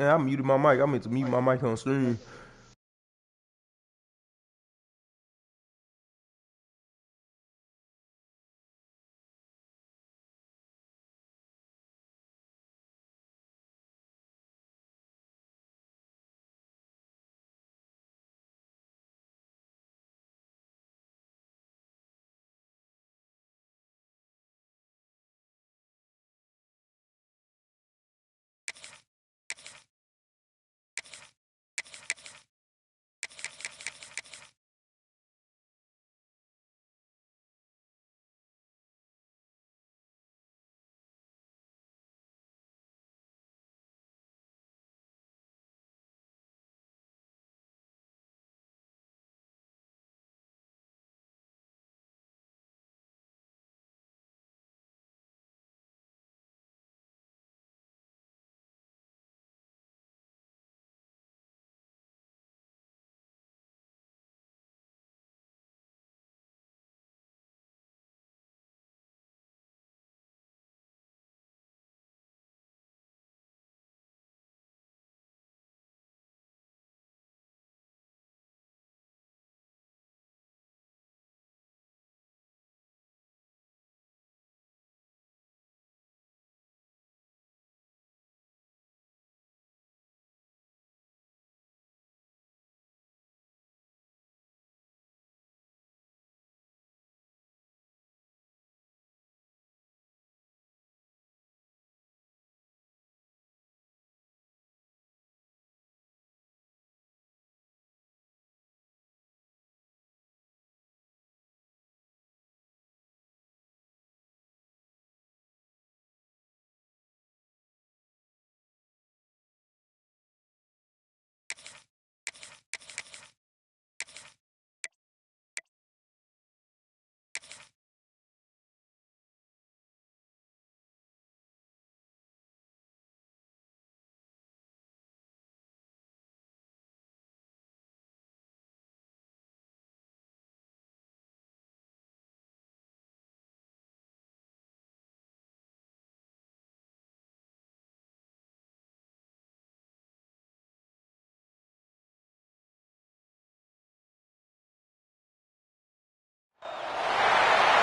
Man, I muted my mic. I meant to mute my mic on stream.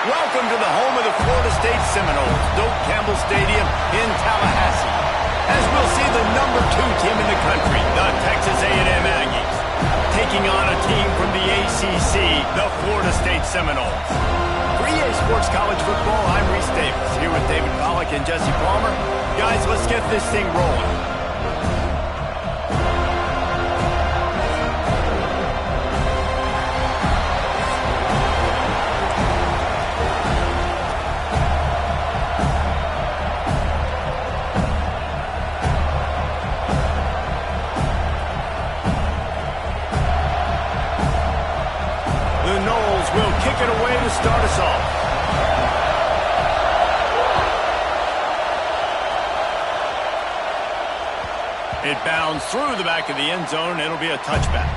Welcome to the home of the Florida State Seminoles, Doak Campbell Stadium in Tallahassee. As we'll see the #2 team in the country, the Texas A&M Aggies, taking on a team from the ACC, the Florida State Seminoles. For EA Sports College Football, I'm Reese Davis, here with David Pollack and Jesse Palmer. Guys, let's get this thing rolling. Will kick it away to start us off. It bounds through the back of the end zone. It'll be a touchback.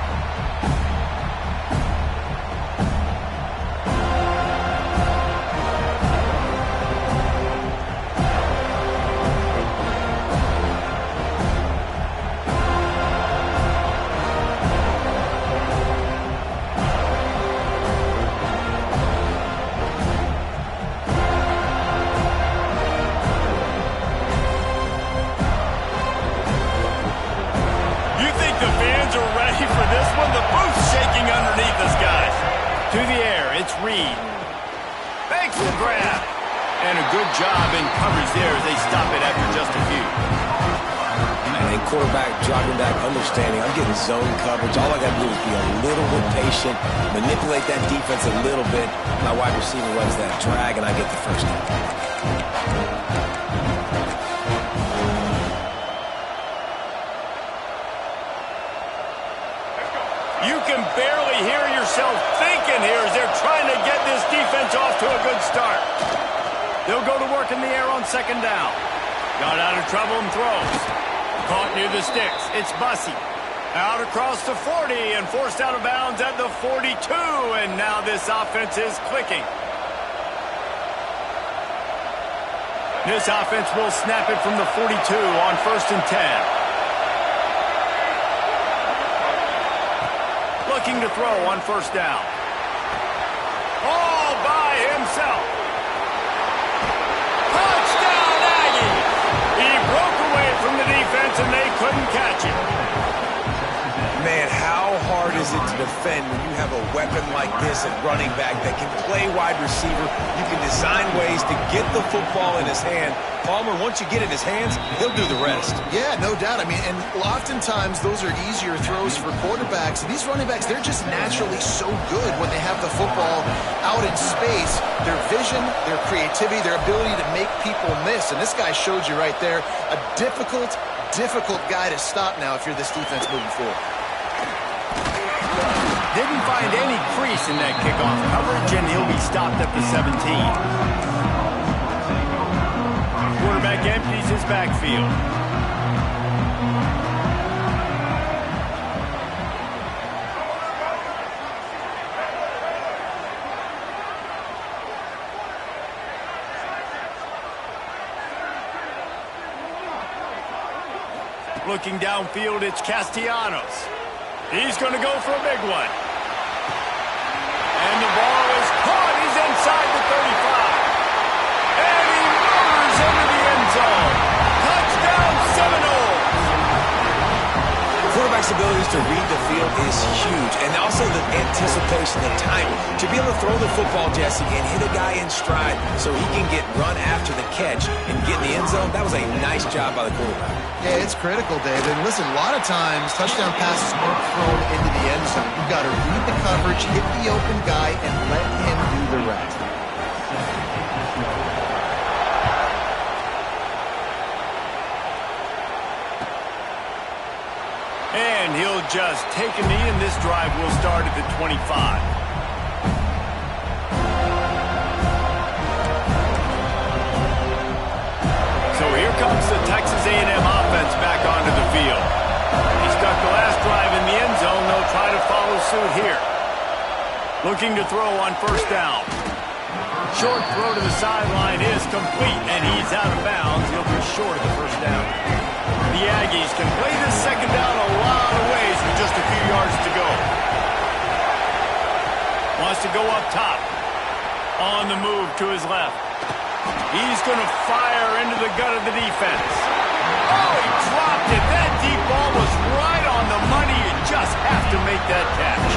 Reed. Makes the grab. And a good job in coverage there as they stop it after just a few. And quarterback dropping back, understanding I'm getting zone coverage. All I got to do is be a little bit patient, manipulate that defense a little bit. My wide receiver runs that drag, and I get the first down. You can barely hear yourself thinking here as they're trying to get this defense off to a good start. They'll go to work in the air on second down. Got out of trouble and throws. Caught near the sticks. It's Bussey. Out across the 40 and forced out of bounds at the 42. And now this offense is clicking. This offense will snap it from the 42 on 1st and 10. looking to throw on first down. All by himself. Touchdown, Aggies! He broke away from the defense, and they couldn't catch him. Man, how hard is it to defend when you have a weapon like this at running back that can play wide receiver? You can design ways to get the football in his hand. Palmer, once you get it in his hands, he'll do the rest. Yeah, no doubt. I mean, and oftentimes those are easier throws for quarterbacks. These running backs, they're just naturally so good when they have the football out in space. Their vision, their creativity, their ability to make people miss. And this guy showed you right there, a difficult guy to stop now if you're this defense moving forward. Didn't find any crease in that kickoff coverage, and he'll be stopped at the 17. Quarterback empties his backfield. Looking downfield, it's Castellanos. He's going to go for a big one. And the ball is caught. He's inside the 35. And he murders into the end zone. Touchdown, Seminoles. Quarterback's abilities to read the field is huge, and also the anticipation, the timing. To be able to throw the football, Jesse, and hit a guy in stride so he can get run after the catch and get in the end zone, that was a nice job by the quarterback. Yeah, it's critical, David. And listen, a lot of times touchdown passes aren't thrown into the end zone. You've got to read the coverage, hit the open guy, and let him do the rest. And he'll just take a knee, and this drive will start at the 25. So here comes the Texas A&M offense back onto the field. He stuck the last drive in the end zone. They'll try to follow suit here. Looking to throw on first down. Short throw to the sideline is complete, and he's out of bounds. He'll be short of the first down. The Aggies can play this second down a lot of ways with just a few yards to go. Wants to go up top. On the move to his left. He's going to fire into the gut of the defense. Oh, he dropped it. That deep ball was right on the money. You just have to make that catch.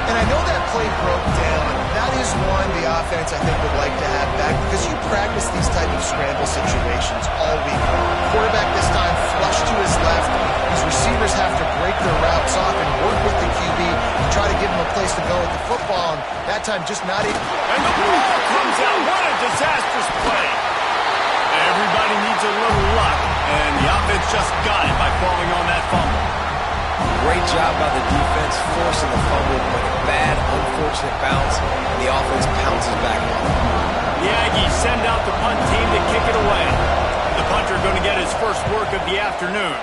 And I know that play broke down. That is one the offense, I think, would like to have back because you practice these type of scramble situations all week long. Quarterback this time flush to his left. These receivers have to break their routes off and work with the QB to try to give him a place to go with the football. And that time just not even. And the ball comes out. What a disastrous play. Everybody needs a little luck, and the offense just got it by falling on that fumble. Great job by the defense, forcing the fumble, but a bad, unfortunate bounce, and the offense pounces back on it. The Aggies send out the punt team to kick it away. The punter going to get his first work of the afternoon.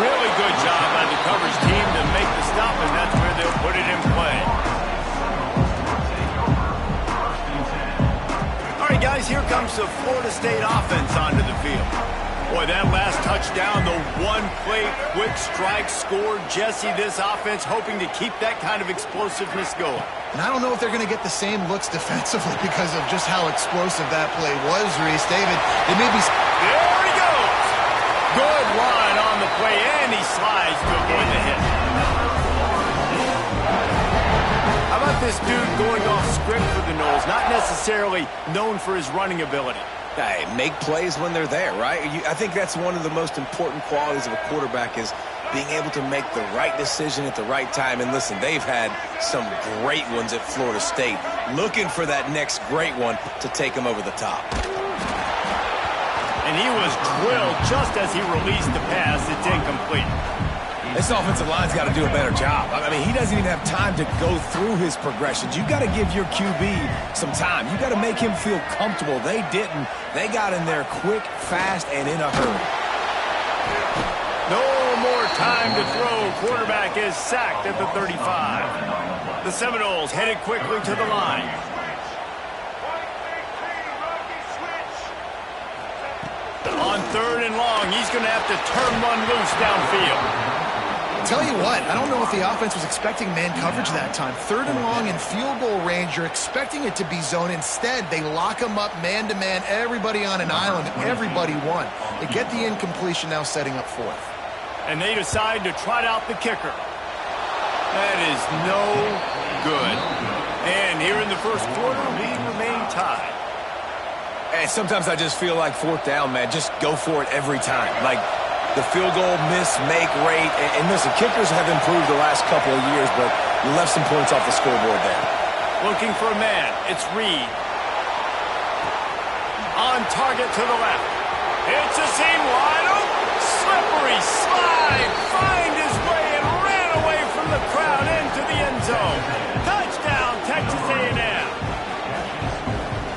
Really good job by the coverage team to make the stop, and that's where they'll put it in play. All right, guys, here comes the Florida State offense onto the field. Boy, that last touchdown, the one-play quick strike score. Jesse, this offense hoping to keep that kind of explosiveness going. And I don't know if they're going to get the same looks defensively because of just how explosive that play was, Reese. David, they may be... There he goes! Good line on the play, and he slides to avoid the hit. How about this dude going off script for the Noles? Not necessarily known for his running ability. Hey, make plays when they're there, right? I think that's one of the most important qualities of a quarterback is being able to make the right decision at the right time. And listen, they've had some great ones at Florida State. Looking for that next great one to take them over the top. And he was drilled just as he released the pass. It's incomplete. This offensive line's got to do a better job. I mean, he doesn't even have time to go through his progressions. You got to give your QB some time. You got to make him feel comfortable. They didn't. They got in there quick, fast, and in a hurry. No more time to throw. Quarterback is sacked at the 35. The Seminoles headed quickly to the line. On third and long. He's going to have to turn one loose downfield. Tell you what, I don't know if the offense was expecting man coverage that time. 3rd and long in field goal range, you're expecting it to be zone. Instead, they lock them up man-to-man, everybody on an island, everybody won. They get the incompletion, now setting up 4th. And they decide to trot out the kicker. That is no good. And here in the first quarter, we remain tied. And sometimes I just feel like 4th down, man. Just go for it every time. Like, the field goal miss-make rate. And listen, kickers have improved the last couple of years, but you left some points off the scoreboard there. Looking for a man. It's Reed. On target to the left. It's a seam wide open. Slippery slide. Find his way and ran away from the crowd into the end zone. Touchdown, Texas A&M.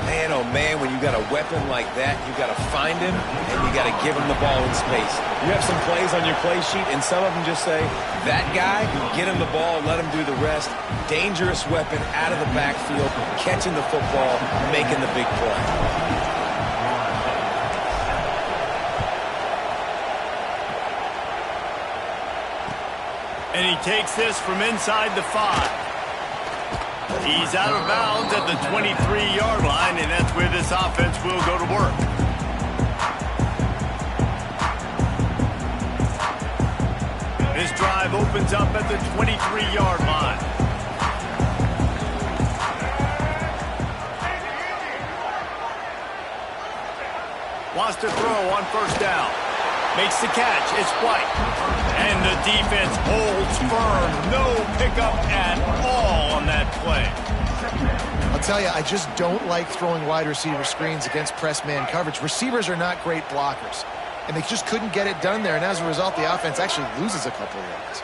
Man, oh man, when you got a weapon like that, you got to find him and you got to give him the ball in space. You have some plays on your play sheet, and some of them just say, that guy, get him the ball, let him do the rest. Dangerous weapon out of the backfield, catching the football, making the big play. And he takes this from inside the 5. He's out of bounds at the 23-yard line, and that's where this offense will go to work. This drive opens up at the 23-yard line. Wants to throw on 1st down. Makes the catch. It's White. And the defense holds firm. No pickup at all on that play. I'll tell you, I just don't like throwing wide receiver screens against press man coverage. Receivers are not great blockers, and they just couldn't get it done there, and as a result, the offense actually loses a couple of yards.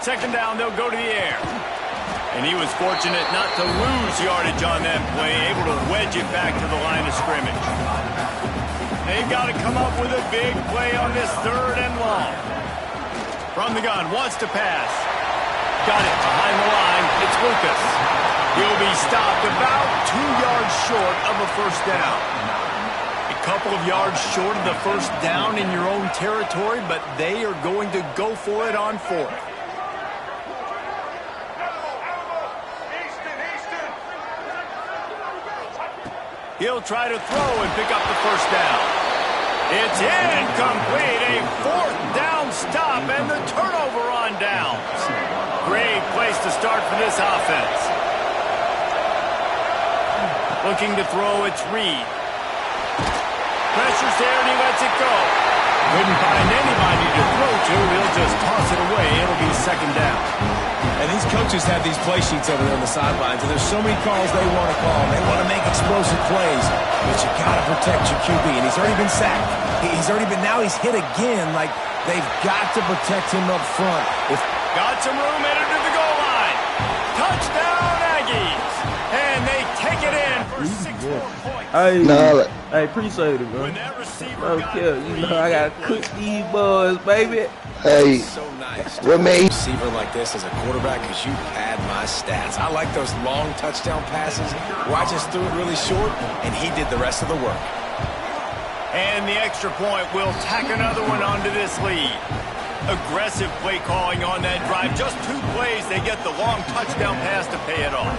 Second down, they'll go to the air. And he was fortunate not to lose yardage on that play, able to wedge it back to the line of scrimmage. They've got to come up with a big play on this 3rd and long. From the gun, wants to pass. Got it behind the line. It's Lucas. He'll be stopped about 2 yards short of a 1st down. A couple of yards short of the 1st down in your own territory, but they are going to go for it on 4th. He'll try to throw and pick up the 1st down. It's incomplete. A 4th down stop and the turnover on downs. Great place to start for this offense. Looking to throw, it's Reed. Pressure's there and he lets it go. Couldn't find anybody to throw to. He'll just toss it away. It'll be 2nd down. And these coaches have these play sheets over there on the sidelines, and there's so many calls they want to call. They want to make explosive plays, but you got to protect your QB, and he's already been sacked. Now he's hit again. Like, they've got to protect him up front. Got some room headed to the goal line. Touchdown, Aggies. And they take it in for 6 more points. Hey, appreciate it, man. Okay, you know I gotta cook these boys, baby. Hey, So nice. what made Receiver like this as a quarterback, because you pad my stats. I like those long touchdown passes where I just threw it really short, and he did the rest of the work. And the extra point will tack another one onto this lead. Aggressive play calling on that drive. Just 2 plays, they get the long touchdown pass to pay it off.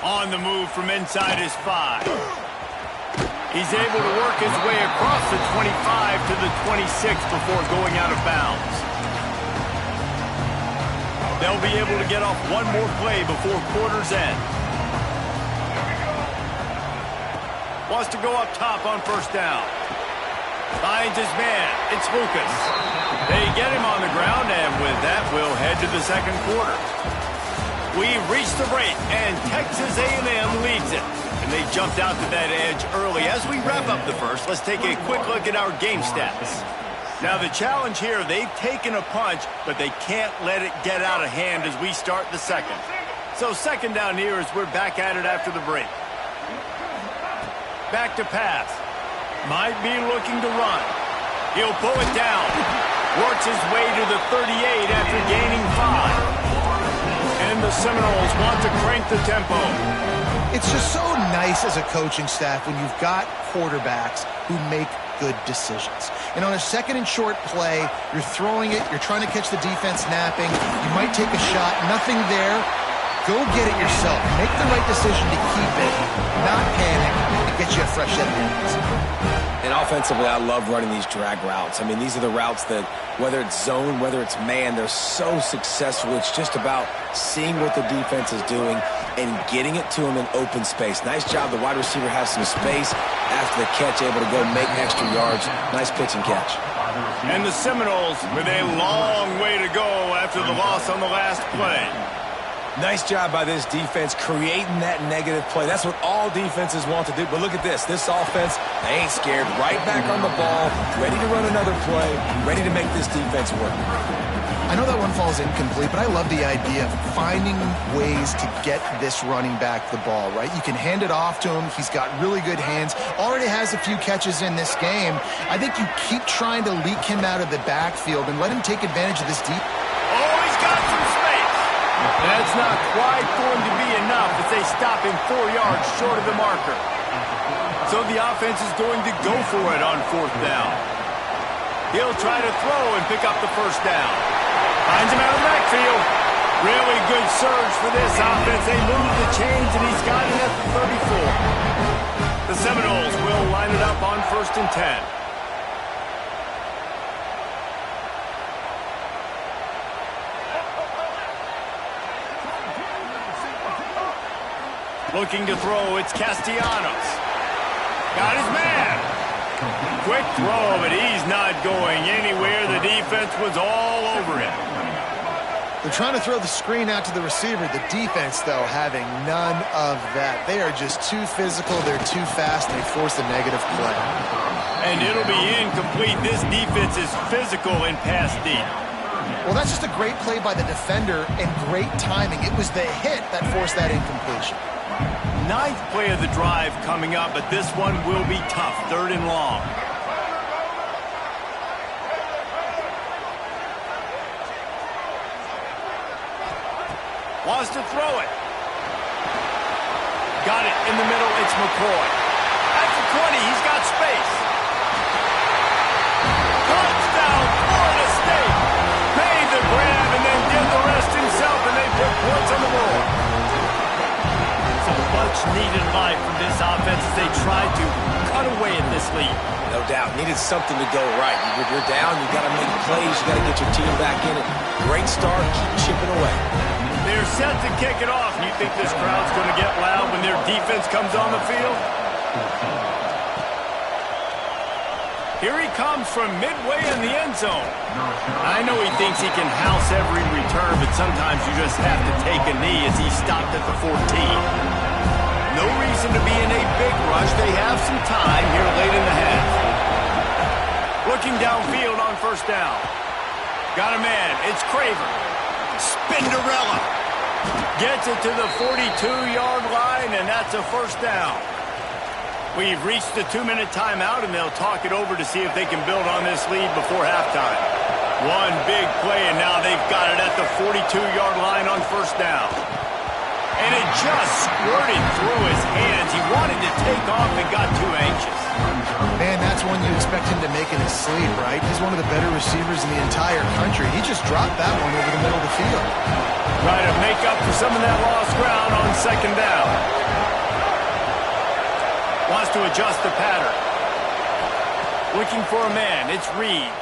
On the move from inside his 5. He's able to work his way across the 25 to the 26 before going out of bounds. They'll be able to get off one more play before quarter's end. Wants to go up top on 1st down. Finds his man. It's Lucas. They get him on the ground, and with that, we'll head to the 2nd quarter. We've reached the break, and Texas A&M leads it. And they jumped out to that edge early. As we wrap up the first, let's take a quick look at our game stats. Now, the challenge here, they've taken a punch, but they can't let it get out of hand as we start the 2nd. So 2nd down here as we're back at it after the break. Back to pass. Might be looking to run. He'll pull it down. Works his way to the 38 after gaining 5. And the Seminoles want to crank the tempo. It's just so nice as a coaching staff when you've got quarterbacks who make good decisions. And on a second and short play, you're throwing it, you're trying to catch the defense napping, you might take a shot, nothing there. Go get it yourself. Make the right decision to keep it, not panic, and get you a fresh set of hands. And offensively, I love running these drag routes. I mean, these are the routes that, whether it's zone, whether it's man, they're so successful. It's just about seeing what the defense is doing and getting it to them in open space. Nice job. The wide receiver has some space after the catch, able to go make extra yards. Nice pitch and catch. And the Seminoles with a long way to go after the loss on the last play. Nice job by this defense creating that negative play. That's what all defenses want to do. But look at this. This offense, they ain't scared. Right back on the ball, ready to run another play, ready to make this defense work. I know that one falls incomplete, but I love the idea of finding ways to get this running back the ball, right? You can hand it off to him. He's got really good hands. Already has a few catches in this game. I think you keep trying to leak him out of the backfield and let him take advantage of this deep. Oh, he's got some space. That's not quite going to be enough as they stop him 4 yards short of the marker. So the offense is going to go for it on 4th down. He'll try to throw and pick up the 1st down. Finds him out of the backfield. Really good surge for this offense. They move the chains, and he's got it at the 34. The Seminoles will line it up on 1st and 10. Looking to throw, it's Castellanos. Got his man. Quick throw, but he's not going anywhere. The defense was all over him. They're trying to throw the screen out to the receiver. The defense, though, having none of that. They are just too physical. They're too fast, and they force the negative play. And it'll be incomplete. This defense is physical and pass deep. Well, that's just a great play by the defender and great timing. It was the hit that forced that incompletion. 9th play of the drive coming up, but this one will be tough. 3rd and long. Wants to throw it. Got it in the middle. It's McCoy. At the 20, he's got space. Touchdown, Florida State. Made the grab and then did the rest himself, and they put points on the board. Much needed life from this offense as they tried to cut away at this lead. No doubt. Needed something to go right. If you're down, you got to make plays. You got to get your team back in it. Great start. Keep chipping away. They're set to kick it off. You think this crowd's going to get loud when their defense comes on the field? Here he comes from midway in the end zone. I know he thinks he can house every return, but sometimes you just have to take a knee as he stopped at the 14. No reason to be in a big rush. They have some time here late in the half. Looking downfield on 1st down. Got a man. It's Craver. Spinderella. Gets it to the 42-yard line, and that's a 1st down. We've reached the 2-minute timeout, and they'll talk it over to see if they can build on this lead before halftime. One big play, and now they've got it at the 42-yard line on 1st down. And it just squirted through his hands. He wanted to take off and got too anxious. Man, that's one you expect him to make in his sleep, right? He's one of the better receivers in the entire country. He just dropped that one over the middle of the field. Trying to make up for some of that lost ground on 2nd down. Wants to adjust the pattern. Looking for a man. It's Reed.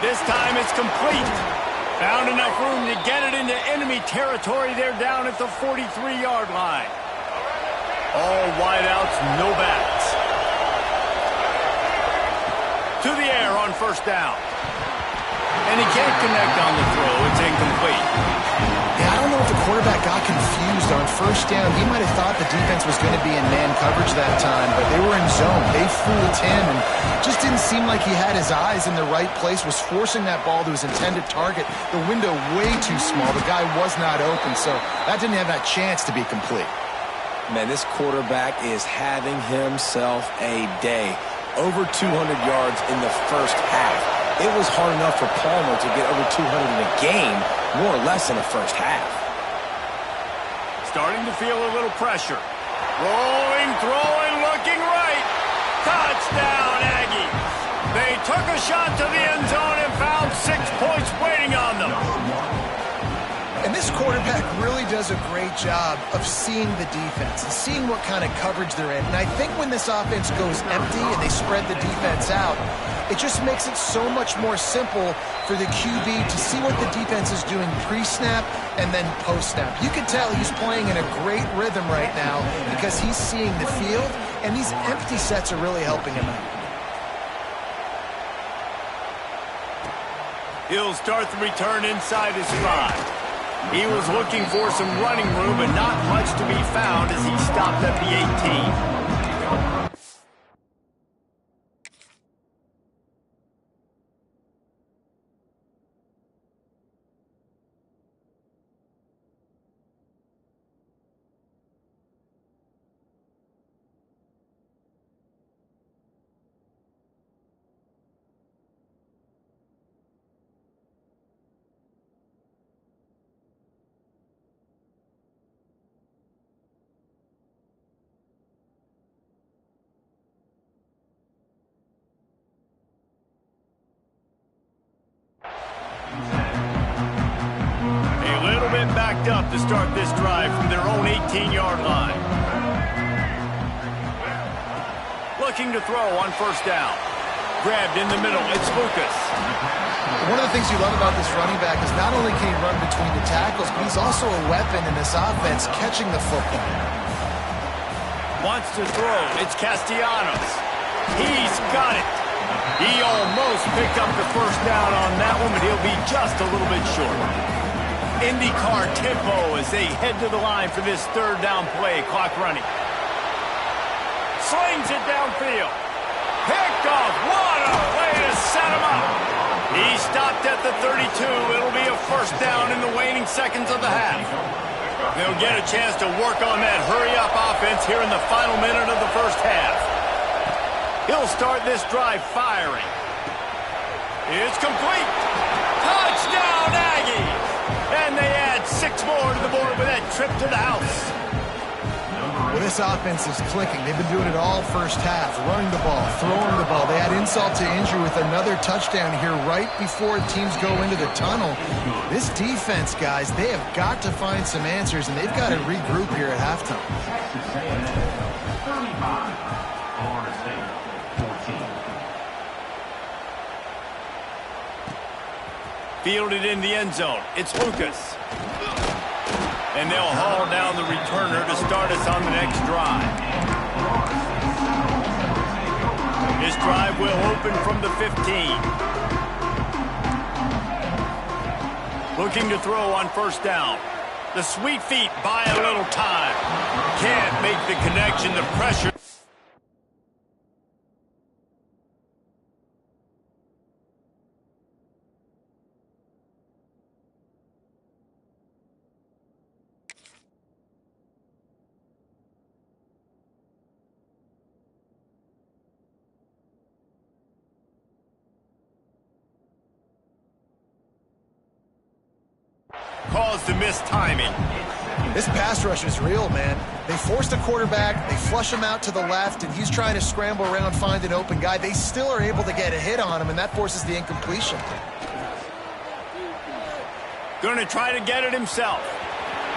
This time it's complete. Found enough room to get it into enemy territory. They're down at the 43-yard line. All wideouts, no backs. To the air on 1st down. And he can't connect on the throw. It's incomplete. Yeah, I don't know if the quarterback got confused on 1st down. He might have thought the defense was going to be in man coverage that time, but they were in zone. They fooled him and just didn't seem like he had his eyes in the right place, was forcing that ball to his intended target. The window way too small. The guy was not open, so that didn't have that chance to be complete. Man, this quarterback is having himself a day. Over 200 yards in the first half. It was hard enough for Palmer to get over 200 in a game, more or less in the first half. Starting to feel a little pressure. Rolling, throwing, looking right. Touchdown, Aggies. They took a shot to the end zone and found 6 points waiting on them. And this quarterback really does a great job of seeing the defense and seeing what kind of coverage they're in. And I think when this offense goes empty and they spread the defense out, it just makes it so much more simple for the QB to see what the defense is doing pre-snap and then post-snap. You can tell he's playing in a great rhythm right now because he's seeing the field, and these empty sets are really helping him out. He'll start the return inside his 5. He was looking for some running room, but not much to be found as he stopped at the 18. Backed up to start this drive from their own 18-yard line. Looking to throw on first down. Grabbed in the middle, it's Lucas. One of the things you love about this running back is not only can he run between the tackles, but he's also a weapon in this offense catching the football. Wants to throw, it's Castellanos. He's got it. He almost picked up the first down on that one, but he'll be just a little bit short. IndyCar tempo as they head to the line for this third down play. Clock running. Slings it downfield. Picked off. What a way to set him up. He stopped at the 32. It'll be a first down in the waning seconds of the half. They'll get a chance to work on that hurry-up offense here in the final minute of the first half. He'll start this drive firing. It's complete. Touchdown, Aggies. And they add 6 more to the board with that trip to the house. Well, this offense is clicking. They've been doing it all first half. Running the ball, throwing the ball. They add insult to injury with another touchdown here right before teams go into the tunnel. This defense, guys, they have got to find some answers, and they've got to regroup here at halftime. Fielded in the end zone. It's Lucas. And they'll haul down the returner to start us on the next drive. This drive will open from the 15. Looking to throw on first down. The sweet feet buy a little time. Can't make the connection. The pressure. Caused the missed timing. This pass rush is real, man. They force the quarterback, they flush him out to the left, and he's trying to scramble around, find an open guy. They still are able to get a hit on him, and that forces the incompletion. Going to try to get it himself.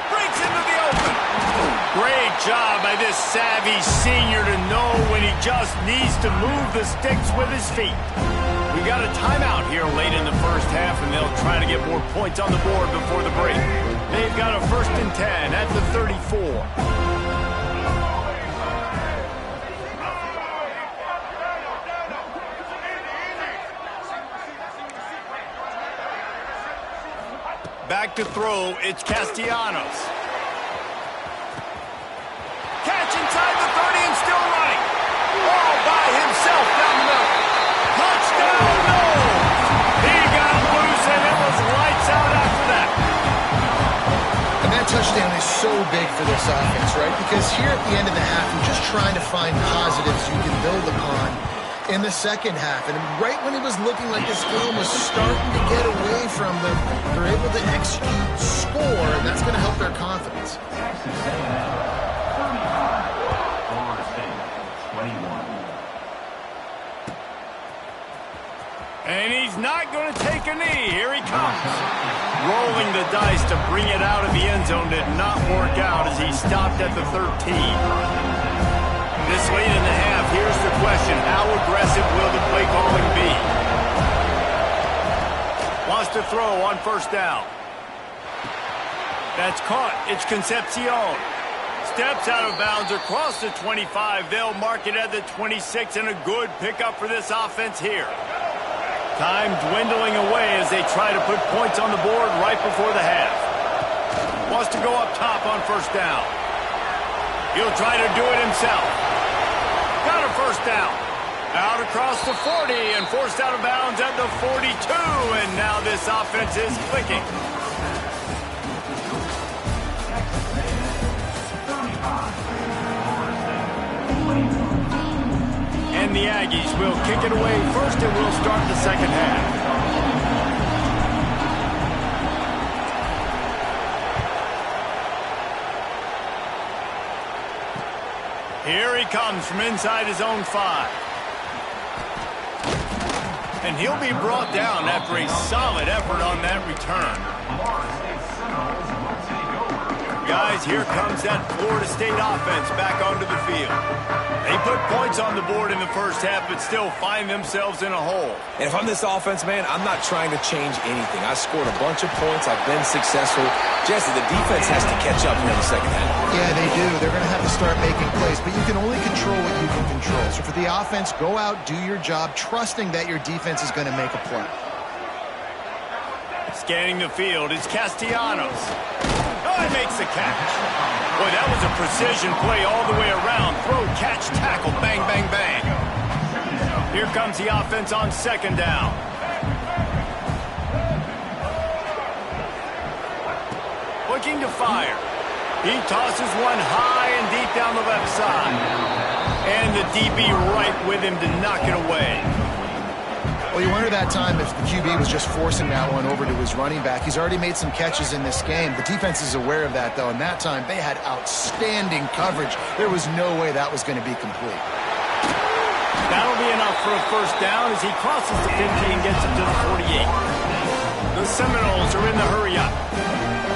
Breaks into the open. Great job by this savvy senior to know when he just needs to move the sticks with his feet. We got a timeout here late in the first half, and they'll try to get more points on the board before the break. They've got a 1st and 10 at the 34. Back to throw, it's Castellanos. Catch inside the 30 and still running. All by himself down the middle. Touchdown, no! He got loose and it was lights out after that. And that touchdown is so big for this offense, right? Because here at the end of the half, you're just trying to find positives you can build upon in the second half. And right when it was looking like this game was starting to get away from them, they're able to execute, score, and that's going to help their confidence. And he's not going to take a knee. Here he comes. Rolling the dice to bring it out of the end zone did not work out as he stopped at the 13. This late in the half, here's the question. How aggressive will the play calling be? Wants to throw on first down. That's caught. It's Concepcion. Steps out of bounds across the 25. They'll mark it at the 26, and a good pickup for this offense here. Time dwindling away as they try to put points on the board right before the half. Wants to go up top on first down. He'll try to do it himself. Got a first down. Out across the 40 and forced out of bounds at the 42. And now this offense is clicking. And the Aggies will kick it away first, and we'll start the second half. Here he comes from inside his own 5. And he'll be brought down after a solid effort on that return. Guys, here comes that Florida State offense back onto the field. They put points on the board in the first half, but still find themselves in a hole. And if I'm this offense, man, I'm not trying to change anything. I scored a bunch of points. I've been successful. Jesse, the defense has to catch up here in the second half. Yeah, they do. They're going to have to start making plays, but you can only control what you can control. So for the offense, go out, do your job, trusting that your defense is going to make a play. Scanning the field is Castellanos. Oh, he makes the catch. Boy, that was a precision play all the way around. Throw, catch, tackle, bang, bang, bang. Here comes the offense on second down. Looking to fire. He tosses one high and deep down the left side. And the DB right with him to knock it away. Well, you wonder that time if the QB was just forcing that one over to his running back. He's already made some catches in this game. The defense is aware of that, though, and that time they had outstanding coverage. There was no way that was going to be complete. That'll be enough for a first down as he crosses the 50 and gets it to the 48. The Seminoles are in the hurry-up.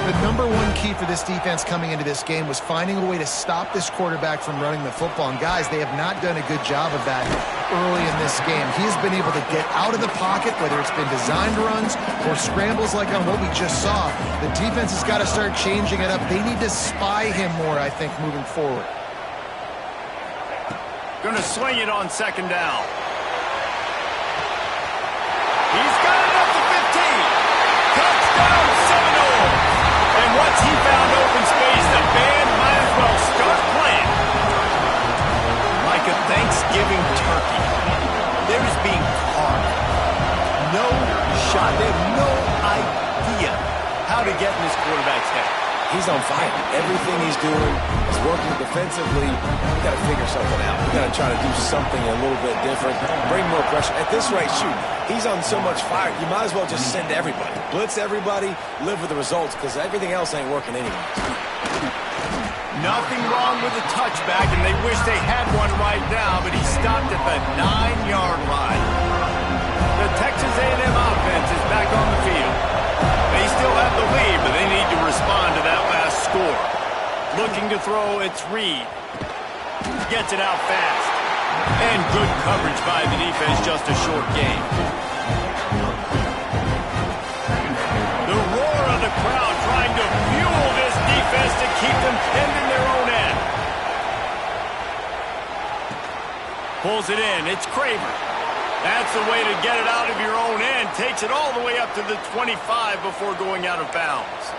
The number one key for this defense coming into this game was finding a way to stop this quarterback from running the football. And guys, they have not done a good job of that early in this game. He has been able to get out of the pocket, whether it's been designed runs or scrambles like on what we just saw. The defense has got to start changing it up. They need to spy him more, I think, moving forward. Going to swing it on second down. He's got it up to 15. Touchdown, Seminoles. And once he found open space, the band might as well start playing. Like a Thanksgiving turkey, they're just being carved. No shot. They have no idea how to get in this quarterback's head. He's on fire. Everything he's doing is working defensively. We've got to figure something out. We've got to try to do something a little bit different, bring more pressure. At this rate, shoot, he's on so much fire, you might as well just send everybody. Blitz everybody, live with the results, because everything else ain't working anyway. Nothing wrong with the touchback, and they wish they had one right now, but he stopped at the 9-yard line. The Texas A&M offense is back on the field. They still have the lead, but they need to respond to that last score. Looking to throw, it's Reed. Gets it out fast. And good coverage by the defense, just a short game. The roar of the crowd trying to fuel this defense to keep them pinned in their own end. Pulls it in, it's Craver. That's the way to get it out of your own end. Takes it all the way up to the 25 before going out of bounds.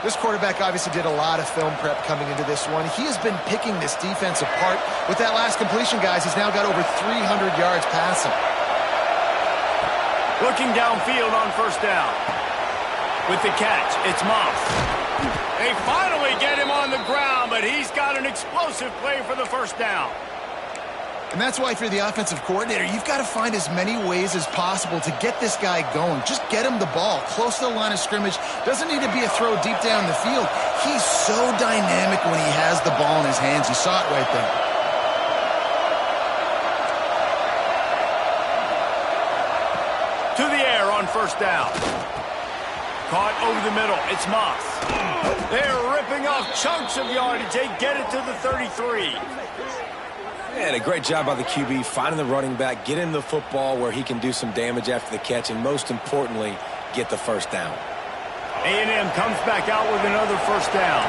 This quarterback obviously did a lot of film prep coming into this one. He has been picking this defense apart. With that last completion, guys, he's now got over 300 yards passing. Looking downfield on first down. With the catch, it's Moss. They finally get him on the ground, but he's got an explosive play for the first down. And that's why if you're the offensive coordinator, you've got to find as many ways as possible to get this guy going. Just get him the ball close to the line of scrimmage. Doesn't need to be a throw deep down the field. He's so dynamic when he has the ball in his hands. You saw it right there. To the air on first down. Caught over the middle. It's Moss. They're ripping off chunks of yardage. They get it to the 33. And a great job by the QB, finding the running back, getting the football where he can do some damage after the catch, and most importantly, get the first down. A&M comes back out with another first down.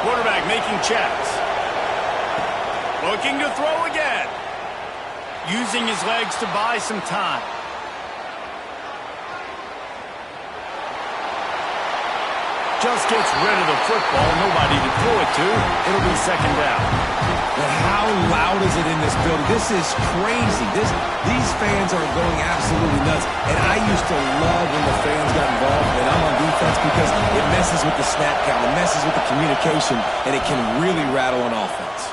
Quarterback making checks. Looking to throw again. Using his legs to buy some time. Just gets rid of the football. Nobody to throw it to. It'll be second down. But how loud is it in this building? This is crazy. These fans are going absolutely nuts. And I used to love when the fans got involved, and I'm on defense, because it messes with the snap count, it messes with the communication, and it can really rattle an offense.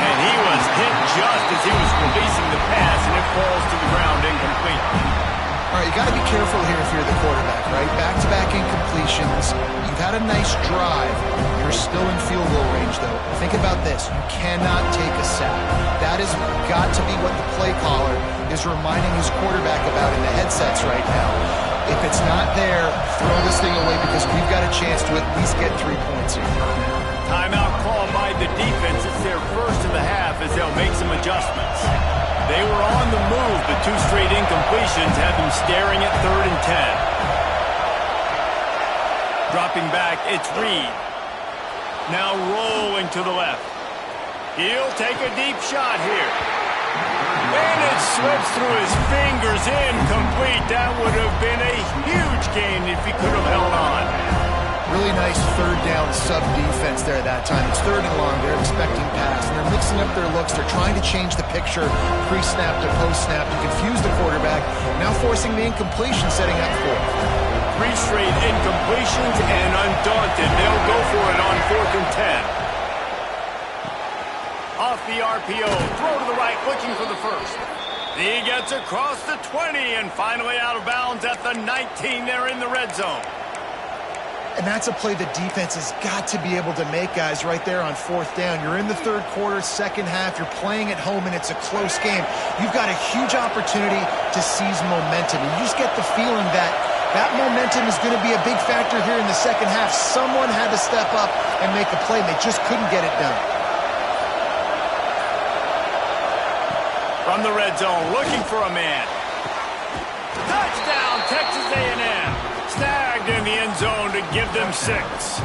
And he was hit just as he was releasing the pass, and it falls to the ground incomplete. All right, you got to be careful here if you're the quarterback, right? Back-to-back incompletions. You've had a nice drive. You're still in field goal range, though. Think about this. You cannot take a sack. That has got to be what the play caller is reminding his quarterback about in the headsets right now. If it's not there, throw this thing away, because we've got a chance to at least get 3 points here. Timeout called by the defense. It's their first of the half as they'll make some adjustments. They were on the move, but 2 straight incompletions had them staring at 3rd and 10. Dropping back, it's Reed. Now rolling to the left. He'll take a deep shot here. And it slips through his fingers, incomplete. That would have been a huge gain if he could have held on. Really nice third down sub-defense there that time. It's 3rd and long. They're expecting pass, and they're mixing up their looks. They're trying to change the picture pre-snap to post-snap to confuse the quarterback, now forcing the incompletion, setting up 4th. 3 straight incompletions, and undaunted, they'll go for it on 4th and 10. Off the RPO, throw to the right, looking for the first. He gets across the 20 and finally out of bounds at the 19. They're in the red zone. And that's a play the defense has got to be able to make, guys, right there on 4th down. You're in the 3rd quarter, second half. You're playing at home, and it's a close game. You've got a huge opportunity to seize momentum. And you just get the feeling that that momentum is going to be a big factor here in the second half. Someone had to step up and make a play, and they just couldn't get it done. From the red zone, looking for a man. Touchdown, Texas A&M. Snagged in the end zone to give them 6.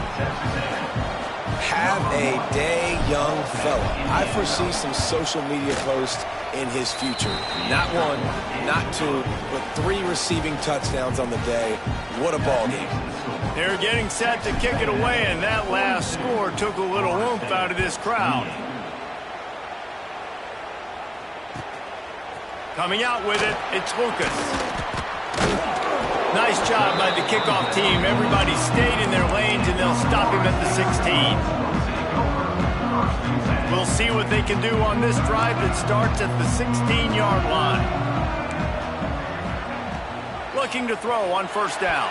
Have a day, young fella. I foresee some social media posts in his future. Not 1, not 2, but 3 receiving touchdowns on the day. What a ball game. They're getting set to kick it away, and that last score took a little oomph out of this crowd. Coming out with it, it's Lucas. Nice job by the kickoff team. Everybody stayed in their lanes, and they'll stop him at the 16. We'll see what they can do on this drive that starts at the 16-yard line. Looking to throw on first down.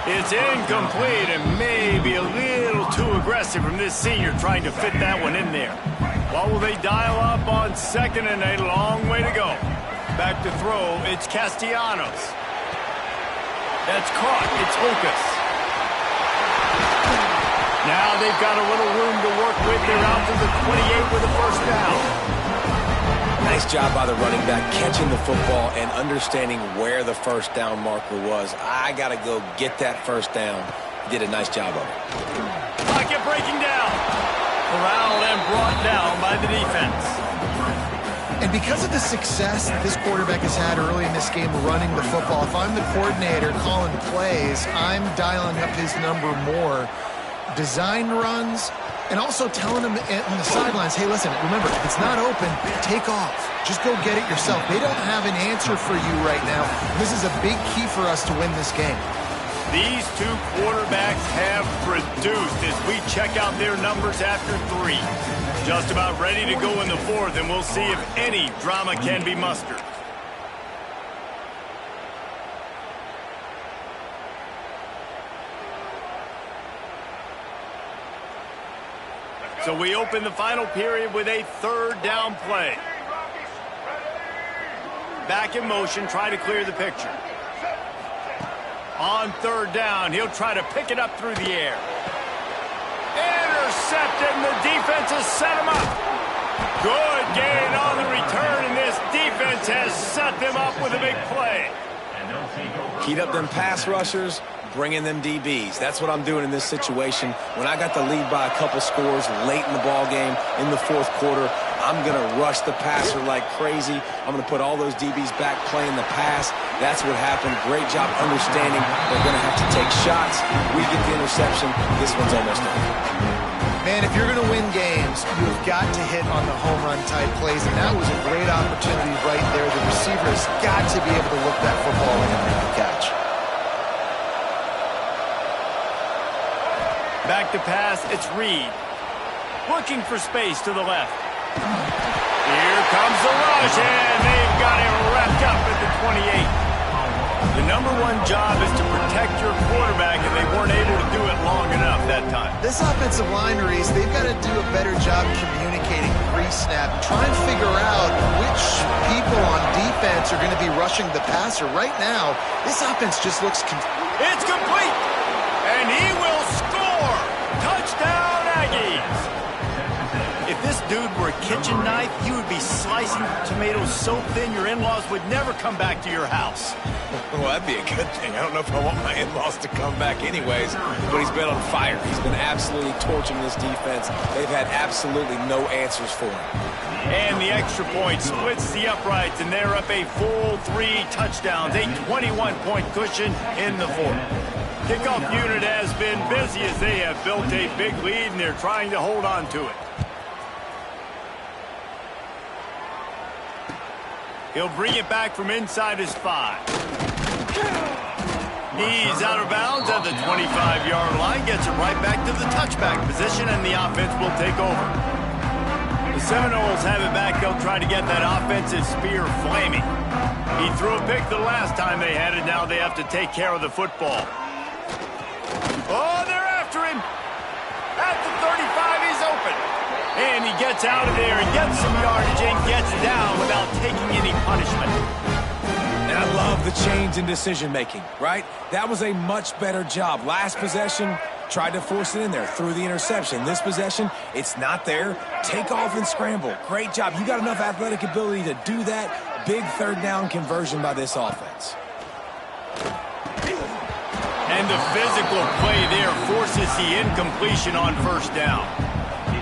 It's incomplete and maybe a little too aggressive from this senior trying to fit that one in there. What will they dial up on 2nd and a long way to go? Back to throw, it's Castellanos. That's caught, it's Lucas. Now they've got a little room to work with. They're out to the 28 with a first down. Nice job by the running back, catching the football and understanding where the first down marker was. I got to go get that first down. He did a nice job of it. Pocket breaking down. Corralled and brought down by the defense. And because of the success that this quarterback has had early in this game running the football, if I'm the coordinator calling plays, I'm dialing up his number more. Design runs, And also telling them on the sidelines, hey, listen, remember, if it's not open, take off. Just go get it yourself. They don't have an answer for you right now. This is a big key for us to win this game. These two quarterbacks have produced as we check out their numbers after 3. Just about ready to go in the 4th, and we'll see if any drama can be mustered. So we open the final period with a 3rd down play. Back in motion, try to clear the picture. On 3rd down, he'll try to pick it up through the air. Intercepted, and the defense has set him up. Good gain on the return, and this defense has set them up with a big play. Heat up them pass rushers, bring in them DBs. That's what I'm doing in this situation. When I got the lead by a couple scores late in the ball game, in the 4th quarter, I'm going to rush the passer like crazy. I'm going to put all those DBs back playing the pass. That's what happened. Great job understanding they're going to have to take shots. We get the interception. This one's almost done. Man, if you're going to win games, you've got to hit on the home run type plays, and that was a great opportunity right there. The receiver has got to be able to look that football in and make the catch. Back to pass, it's Reed. Looking for space to the left. Here comes the rush, and they've got him wrapped up at the 28. The #1 job is to protect your quarterback, and they weren't able to do it long enough that time. This offensive line, Reese, they've got to do a better job communicating pre-snap. Try and figure out which people on defense are going to be rushing the passer. Right now, this offense just looks It's complete, and he will score. Touchdown, Aggies. If this dude were a kitchen knife, you would be slicing tomatoes so thin your in-laws would never come back to your house. Well, that'd be a good thing. I don't know if I want my in-laws to come back anyways, but he's been on fire. He's been absolutely torching this defense. They've had absolutely no answers for him. And the extra point splits the uprights, and they're up a full 3 touchdowns, a 21-point cushion in the 4th. Kickoff unit has been busy as they have built a big lead, and they're trying to hold on to it. He'll bring it back from inside his 5. He's out of bounds at the 25-yard line, gets it right back to the touchback position, and the offense will take over. The Seminoles have it back. They'll try to get that offensive spear flaming. He threw a pick the last time they had it. Now they have to take care of the football. Oh, they're after him. At the 35, he's open. And he gets out of there and gets some yardage and gets down without taking any punishment. And I love the change in decision-making, right? That was a much better job. Last possession, tried to force it in there, threw the interception. This possession, it's not there. Take off and scramble. Great job. You got enough athletic ability to do that. Big 3rd down conversion by this offense. And the physical play there forces the incompletion on 1st down.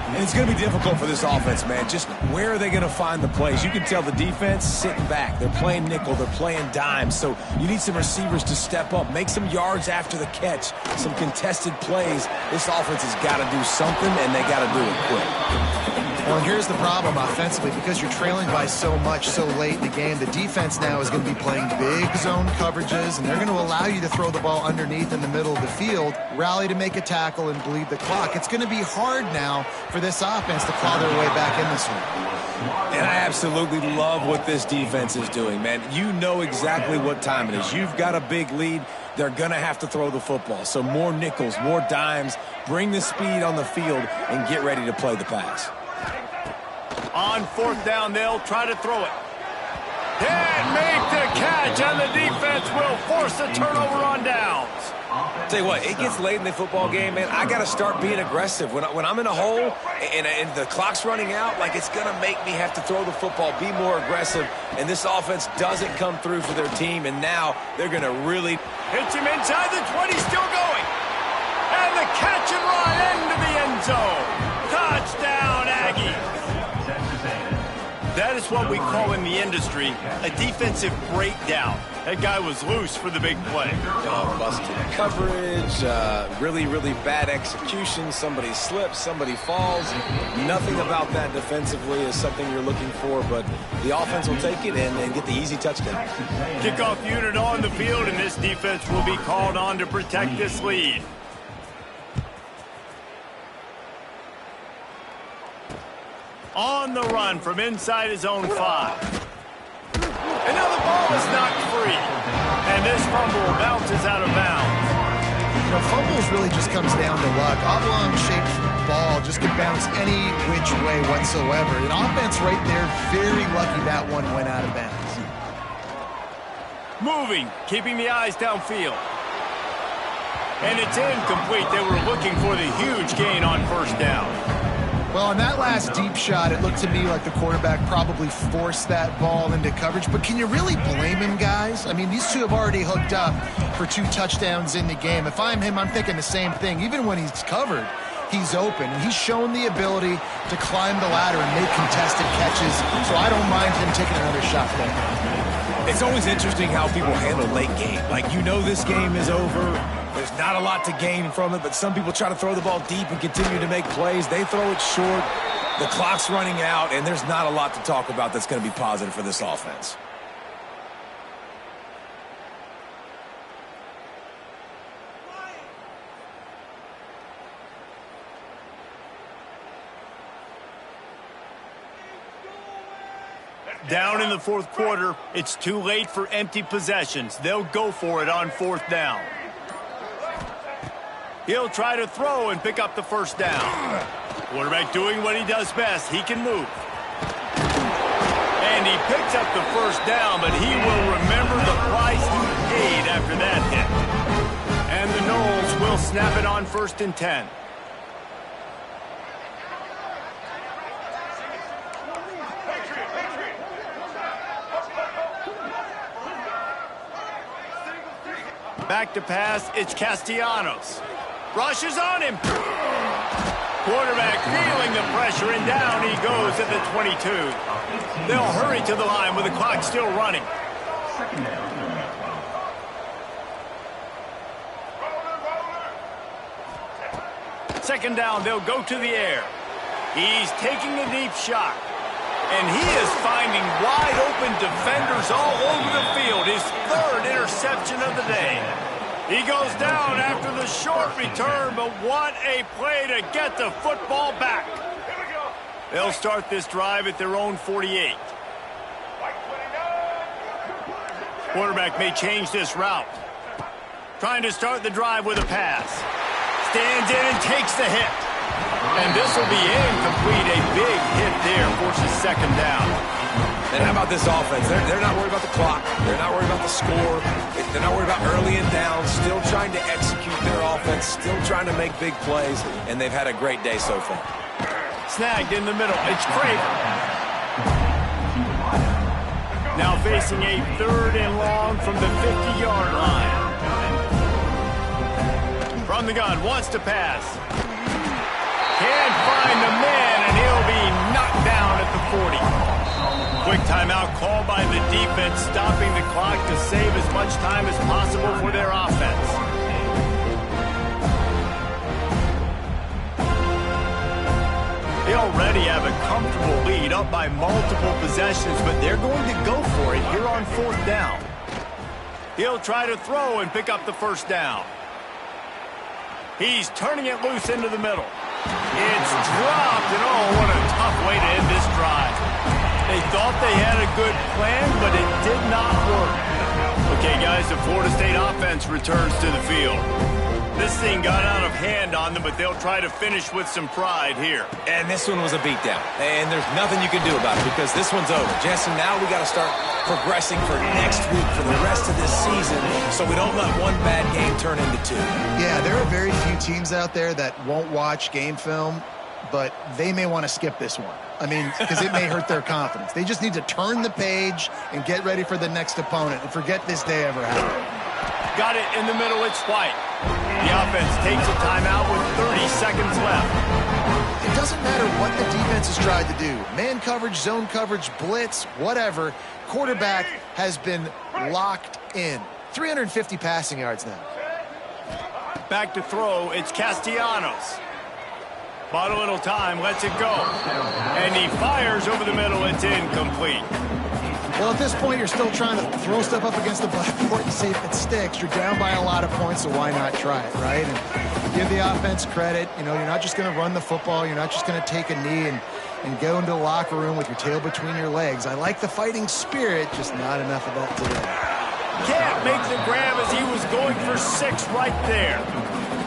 And it's going to be difficult for this offense, man. Just where are they going to find the plays? You can tell the defense sitting back. They're playing nickel. They're playing dime. So you need some receivers to step up, make some yards after the catch, some contested plays. This offense has got to do something, and they got to do it quick. Well, here's the problem offensively. Because you're trailing by so much so late in the game, the defense now is going to be playing big zone coverages, and they're going to allow you to throw the ball underneath in the middle of the field, rally to make a tackle, and bleed the clock. It's going to be hard now for this offense to claw their way back in this one. And I absolutely love what this defense is doing, man. You know exactly what time it is. You've got a big lead. They're going to have to throw the football. So more nickels, more dimes, bring the speed on the field, and get ready to play the pass. On 4th down, they'll try to throw it. And make the catch, and the defense will force a turnover on downs. Tell you what, it gets late in the football game, man. I got to start being aggressive. When I'm in a hole and the clock's running out, like, it's going to make me have to throw the football, be more aggressive. And this offense doesn't come through for their team, and now they're going to really... Hits him inside the 20, still going. And the catch and run into the end zone. Touchdown, Aggies. That is That's what we call in the industry a defensive breakdown. That guy was loose for the big play. Busted coverage, really, really bad execution. Somebody slips, somebody falls. Nothing about that defensively is something you're looking for, but the offense will take it and get the easy touchdown. Kickoff unit on the field, and this defense will be called on to protect this lead. On the run from inside his own 5. And now the ball is knocked free. And this fumble bounces out of bounds. You know, fumbles really just comes down to luck. Oblong-shaped ball just could bounce any which way whatsoever. An offense right there, very lucky that one went out of bounds. Moving, keeping the eyes downfield. And it's incomplete. They were looking for the huge gain on first down. Well, on that last deep shot, it looked to me like the quarterback probably forced that ball into coverage. But can you really blame him, guys? I mean, these two have already hooked up for 2 touchdowns in the game. If I'm him, I'm thinking the same thing. Even when he's covered, he's open. And he's shown the ability to climb the ladder and make contested catches. So I don't mind him taking another shot there. It's always interesting how people handle late game. Like, you know this game is over. There's not a lot to gain from it, but some people try to throw the ball deep and continue to make plays. They throw it short. The clock's running out, and there's not a lot to talk about that's going to be positive for this offense. Down in the fourth quarter, it's too late for empty possessions. They'll go for it on 4th down. He'll try to throw and pick up the first down. Quarterback doing what he does best. He can move. And he picks up the first down, but he will remember the price he paid after that hit. And the Noles will snap it on 1st and 10. Back to pass, it's Castellanos. Rushes on him. Quarterback feeling the pressure, and down he goes at the 22. They'll hurry to the line with the clock still running. Second down, they'll go to the air. He's taking a deep shot. And he is finding wide-open defenders all over the field. His 3rd interception of the day. He goes down after the short return, but what a play to get the football back. They'll start this drive at their own 48. Quarterback may change this route. Trying to start the drive with a pass. Stands in and takes the hit. And this will be incomplete. A big hit there forces 2nd down. And how about this offense? They're not worried about the clock. They're not worried about the score. They're not worried about early and down. Still trying to execute their offense. Still trying to make big plays. And they've had a great day so far. Snagged in the middle. It's Craig. Now facing a 3rd and long from the 50-yard line. From the gun, wants to pass. Can't find the man, and he'll be knocked down at the 40. Quick timeout called by the defense, stopping the clock to save as much time as possible for their offense. They already have a comfortable lead, up by multiple possessions, but they're going to go for it here on 4th down. He'll try to throw and pick up the first down. He's turning it loose into the middle. It's dropped, and oh, what a tough way to end this drive. They thought they had a good plan, but it did not work. Okay, guys, the Florida State offense returns to the field. This thing got out of hand on them, but they'll try to finish with some pride here. And this one was a beatdown. And there's nothing you can do about it because this one's over. Jesse, now we got to start progressing for next week, for the rest of this season, so we don't let one bad game turn into 2. Yeah, there are very few teams out there that won't watch game film, but they may want to skip this one. I mean, because it may hurt their confidence. They just need to turn the page and get ready for the next opponent and forget this day ever happened. Got it in the middle, it's White. The offense takes a timeout with 30 seconds left. it doesn't matter what the defense has tried to do. Man coverage, zone coverage, blitz, whatever. Quarterback has been locked in. 350 passing yards now. Back to throw, it's Castellanos. Bought a little time, lets it go. And he fires over the middle, it's incomplete. Well, at this point, you're still trying to throw stuff up against the blackboard and see if it sticks. You're down by a lot of points, so why not try it, right? And give the offense credit. You know, you're not just going to run the football. You're not just going to take a knee and go into the locker room with your tail between your legs. I like the fighting spirit, just not enough of that today. Can't make the grab as he was going for 6 right there.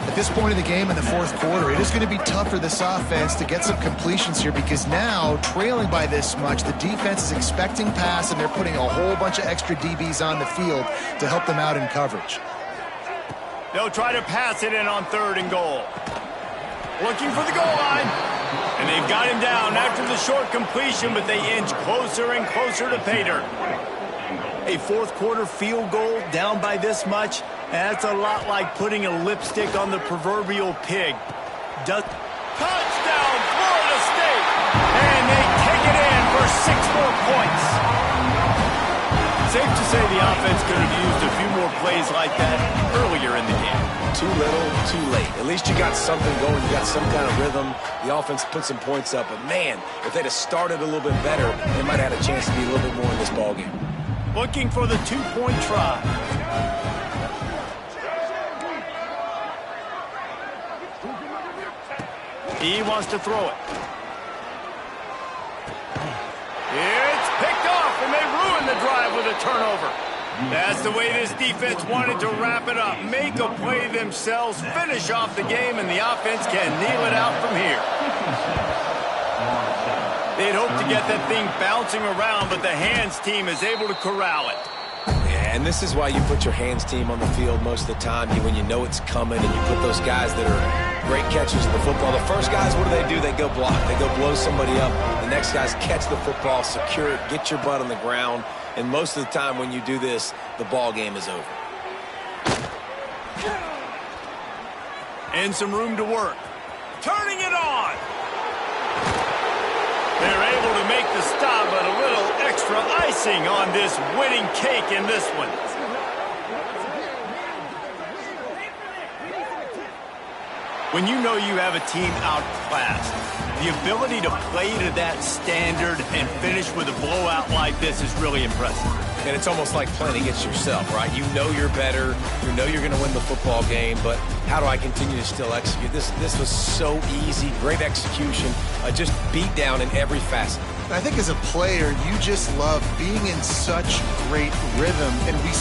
At this point in the game in the fourth quarter, it is going to be tough for this offense to get some completions here because now, trailing by this much, the defense is expecting pass and they're putting a whole bunch of extra DBs on the field to help them out in coverage. They'll try to pass it in on 3rd and goal. Looking for the goal line. And they've got him down after the short completion, but they inch closer and closer to pay dirt. A fourth quarter field goal down by this much, that's a lot like putting a lipstick on the proverbial pig. Touchdown, Florida State! And they take it in for 6 more points. Safe to say the offense could have used a few more plays like that earlier in the game. Too little, too late. At least you got something going. You got some kind of rhythm. The offense put some points up. But, man, if they'd have started a little bit better, they might have had a chance to be a little bit more in this ballgame. Looking for the 2-point try. He wants to throw it. It's picked off, and they ruin the drive with a turnover. That's the way this defense wanted to wrap it up. Make a play themselves, finish off the game, and the offense can kneel it out from here. They'd hope to get that thing bouncing around, but the hands team is able to corral it. Yeah, and this is why you put your hands team on the field most of the time. When you know it's coming and you put those guys that are great catchers of the football. The first guys, what do? They go block. They go blow somebody up. The next guys catch the football, secure it, get your butt on the ground. And most of the time when you do this, the ball game is over. And some room to work. Turning it on. They're able to make the stop, but a little extra icing on this winning cake in this one. When you know you have a team outclassed, the ability to play to that standard and finish with a blowout like this is really impressive. And it's almost like playing against yourself, right? You know you're better. You know you're going to win the football game, but how do I continue to still execute? This was so easy, great execution, just beat down in every facet. I think as a player, you just love being in such great rhythm, and we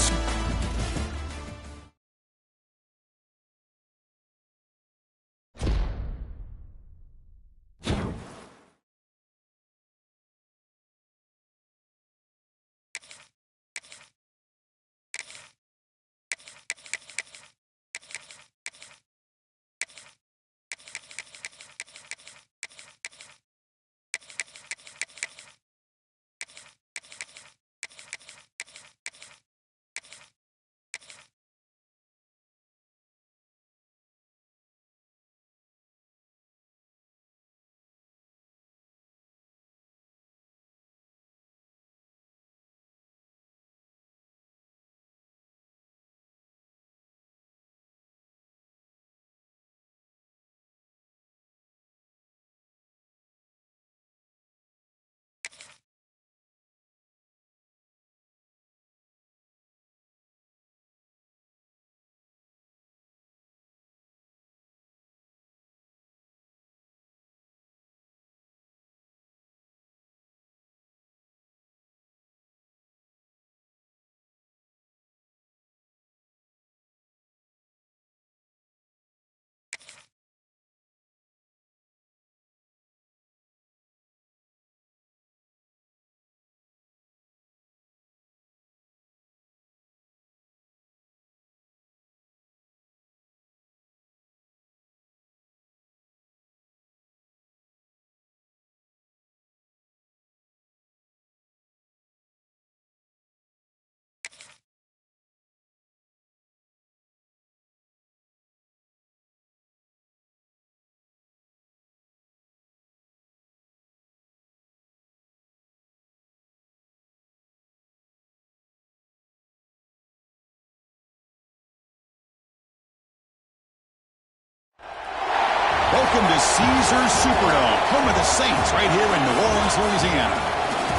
Welcome to Caesars Superdome, home of the Saints, right here in New Orleans, Louisiana.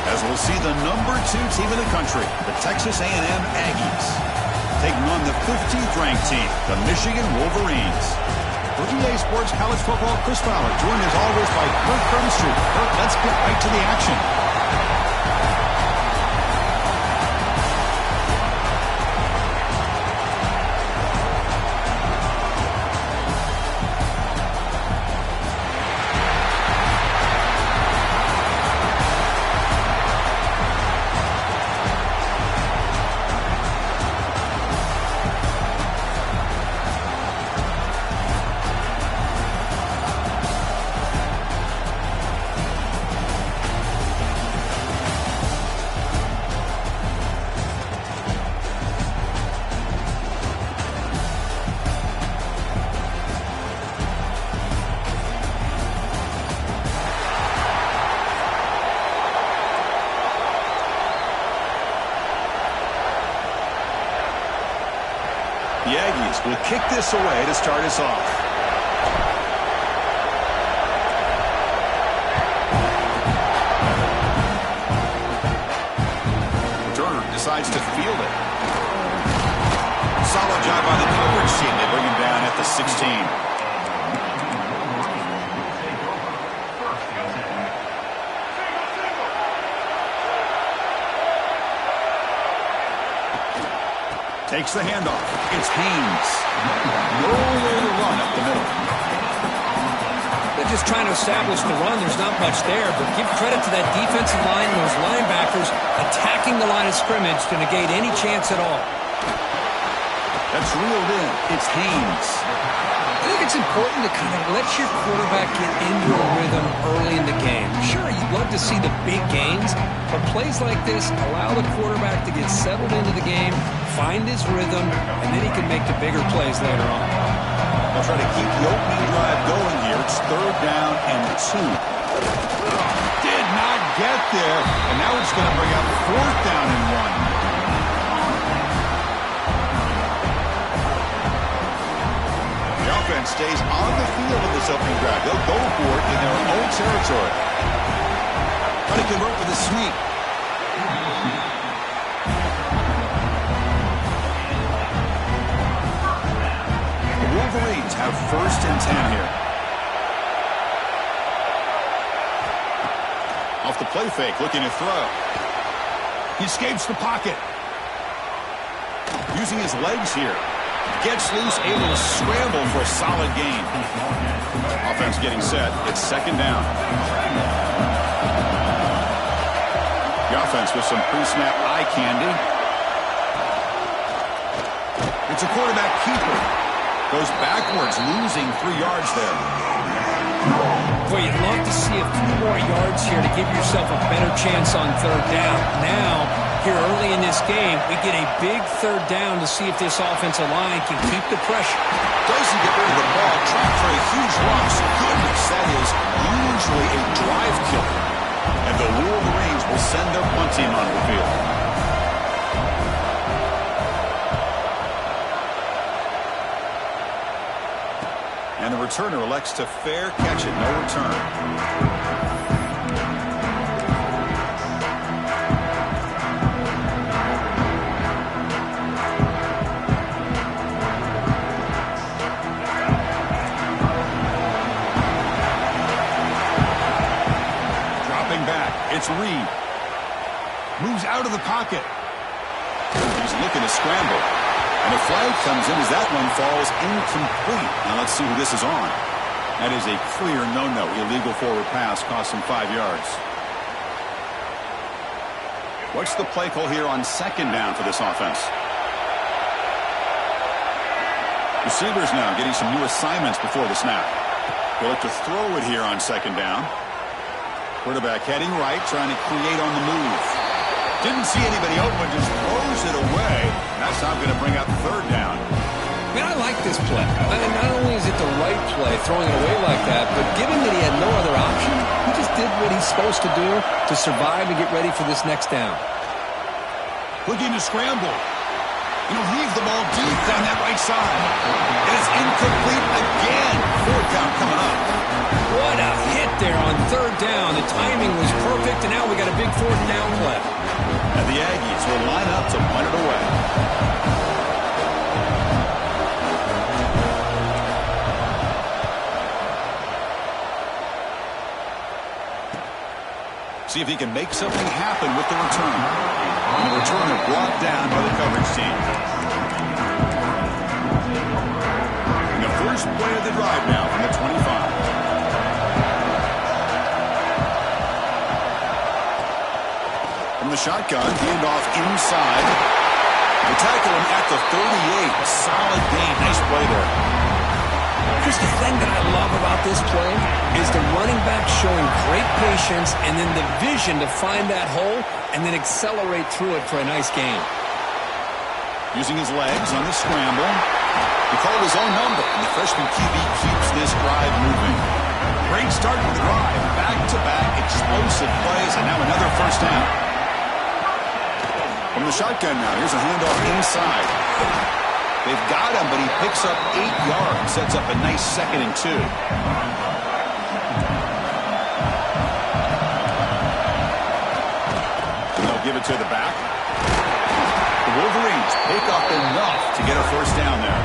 As we'll see the number 2 team in the country, the Texas A&M Aggies, taking on the 15th ranked team, the Michigan Wolverines. For EA Sports College Football, Chris Fowler, joined as always by Kirk Crumbstreet. Kirk, let's get right to the action. The Aggies will kick this away to start us off. Turner decides to field it. Solid job by the coverage team. They bring him down at the 16. Takes the handoff. It's Haynes. Nowhere to run up the middle. They're just trying to establish the run. There's not much there, but give credit to that defensive line and those linebackers attacking the line of scrimmage to negate any chance at all. That's reeled in. It's Haynes. I think it's important to kind of let your quarterback get into a rhythm early in the game. Sure, you'd love to see the big gains, but plays like this allow the quarterback to get settled into the game, find his rhythm, and then he can make the bigger plays later on. They'll try to keep the opening drive going here. It's 3rd down and 2. Did not get there, and now it's going to bring up 4th down and 1. Offense stays on the field in this opening drive. They'll go for it in their own territory. Try to convert with a sweep. The Wolverines have 1st and 10 here. Off the play fake, looking to throw. He escapes the pocket. Using his legs here. Gets loose, able to scramble for a solid gain. Offense getting set. It's 2nd down. The offense with some pre-snap eye candy. It's a quarterback keeper. Goes backwards, losing 3 yards there. Boy, you'd love to see a few more yards here to give yourself a better chance on 3rd down. Now, here early in this game, we get a big 3rd down to see if this offensive line can keep the pressure. Doesn't get rid of the ball, trapped for a huge loss. Goodness, that is usually a drive killer. And the Wolverines will send their punt team onto the field. And the returner elects to fair catch it, no return. It's Reed. Moves out of the pocket. He's looking to scramble. And a flag comes in as that one falls incomplete. Now let's see who this is on. That is a clear no-no. Illegal forward pass cost him 5 yards. What's the play call here on 2nd down for this offense? Receivers now getting some new assignments before the snap. They'll look to throw it here on 2nd down. Quarterback heading right, trying to create on the move. Didn't see anybody open, just throws it away. That's not going to bring up 3rd down. Man, I like this play. Not only is it the right play, throwing it away like that, but given that he had no other option, he just did what he's supposed to do to survive and get ready for this next down. Looking to scramble. He'll leave the ball deep down that right side. And it's incomplete again. 4th down coming up. The timing was perfect, and now we got a big fourth down play. And the Aggies will line up to punt it away. See if he can make something happen with the return. And the returner brought down by the coverage team. And the first play of the drive now from the 25. From the shotgun, handoff inside. They tackle him at the 38. Solid gain. Nice play there. Here's the thing that I love about this play is the running back showing great patience and then the vision to find that hole and then accelerate through it for a nice gain. Using his legs on the scramble. He called his own number, and the freshman QB keeps this drive moving. Great start to the drive. Back-to-back explosive plays, and now another first down. From the shotgun now, here's a handoff inside. They've got him, but he picks up 8 yards. Sets up a nice 2nd and 2. And they'll give it to the back. The Wolverines pick up enough to get a first down there.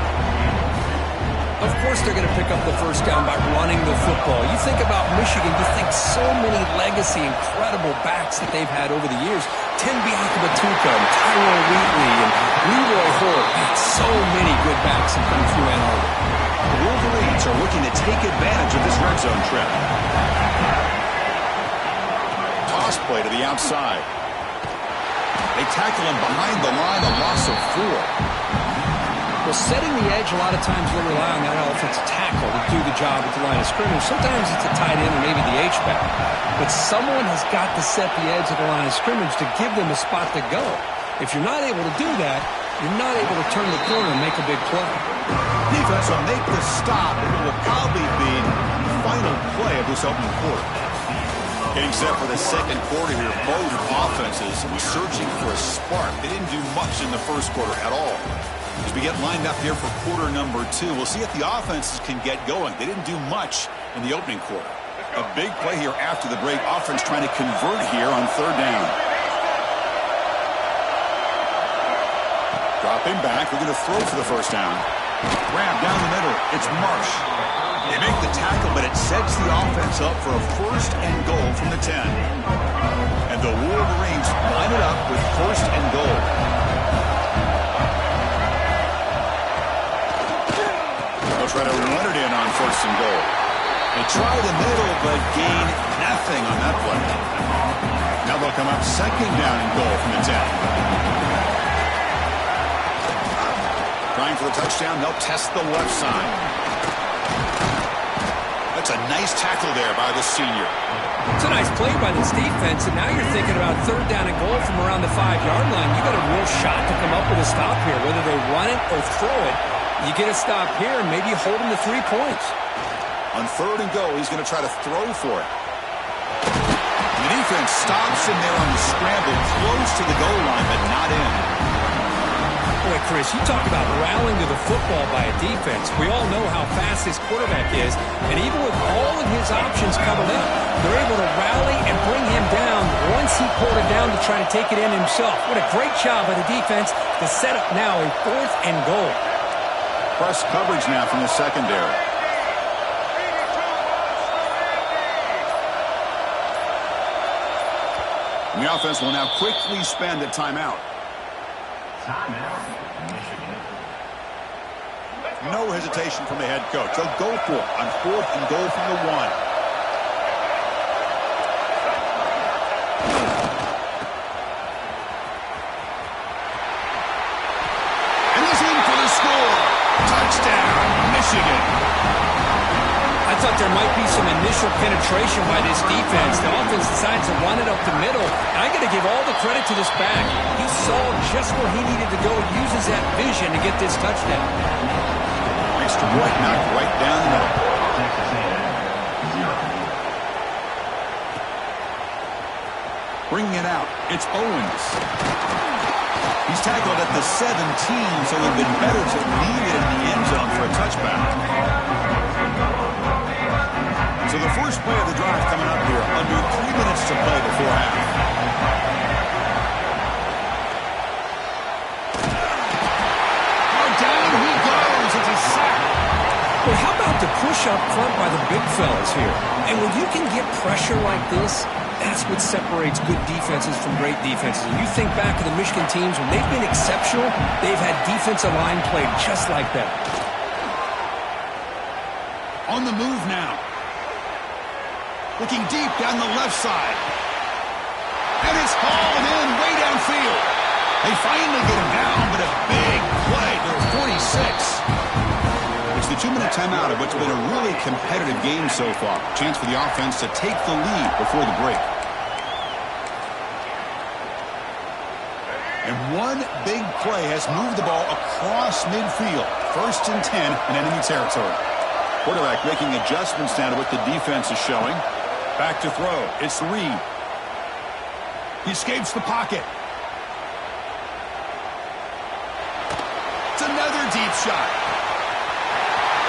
Of course they're going to pick up the first down by running the football. You think about Michigan, you think so many legacy, incredible backs that they've had over the years. Tim Biakabatuka, Tyrone Wheatley, and Leroy Hoare. So many good backs have come through Ann Arbor. The Wolverines are looking to take advantage of this red zone trip. Toss play to the outside. They tackle him behind the line, a loss of 4. Well, setting the edge, a lot of times they'll rely on that offensive tackle to do the job at the line of scrimmage. Sometimes it's a tight end or maybe the H-back. But someone has got to set the edge of the line of scrimmage to give them a spot to go. If you're not able to do that, you're not able to turn the corner and make a big play. Defense will make the stop, and it will probably be the final play of this opening quarter. Getting set for the second quarter here. Both offenses were searching for a spark. They didn't do much in the first quarter at all. As we get lined up here for quarter number 2, we'll see if the offenses can get going. They didn't do much in the opening quarter. A big play here after the break. Offense trying to convert here on 3rd down. Dropping back. We're going to throw for the first down. Grab down the middle. It's Marsh. They make the tackle, but it sets the offense up for a 1st and goal from the 10. And the Wolverines line it up with 1st and goal. Try to run it in on 1st and goal. They try the middle, but gain nothing on that play. Now they'll come up 2nd down and goal from the 10. Trying for the touchdown, they'll test the left side. That's a nice tackle there by the senior. It's a nice play by this defense, and now you're thinking about 3rd down and goal from around the 5-yard line. You got a real shot to come up with a stop here, whether they run it or throw it. You get a stop here, and maybe hold him to 3 points. On 3rd and goal, he's going to try to throw for it. And the defense stops him there on the scramble, close to the goal line, but not in. Boy, Chris, you talk about rallying to the football by a defense. We all know how fast this quarterback is, and even with all of his options covered up, they're able to rally and bring him down once he pulled it down to try to take it in himself. What a great job by the defense to set up now a 4th and goal. Press coverage now from the secondary. And the offense will now quickly spend a timeout. No hesitation from the head coach. They'll go for it on 4th and goal from the 1. And he's in for the score. Touchdown, Michigan. I thought there might be some initial penetration by this defense. The offense decides to run it up the middle. And I got to give all the credit to this back. He saw just where he needed to go, uses that vision to get this touchdown. Nice to knocked right down the middle. Bringing it out, it's Owens. He's tackled at the 17, so it would have been better to leave it in the end zone for a touchback. So the first play of the drive coming up here, under 3 minutes to play before half. Down he goes. It's a sack. Well, how about the push up front by the big fellas here? And when you can get pressure like this, that's what separates good defenses from great defenses. And you think back to the Michigan teams, when they've been exceptional, they've had defensive line played just like that. On the move now. Looking deep down the left side. And it's hauled in way downfield. They finally get him down, but a big play to 46. It's the 2-minute timeout of what's been a really competitive game so far. Chance for the offense to take the lead before the break. And one big play has moved the ball across midfield. 1st and 10 in enemy territory. Quarterback making adjustments now to what the defense is showing. Back to throw. It's Reed. He escapes the pocket. It's another deep shot.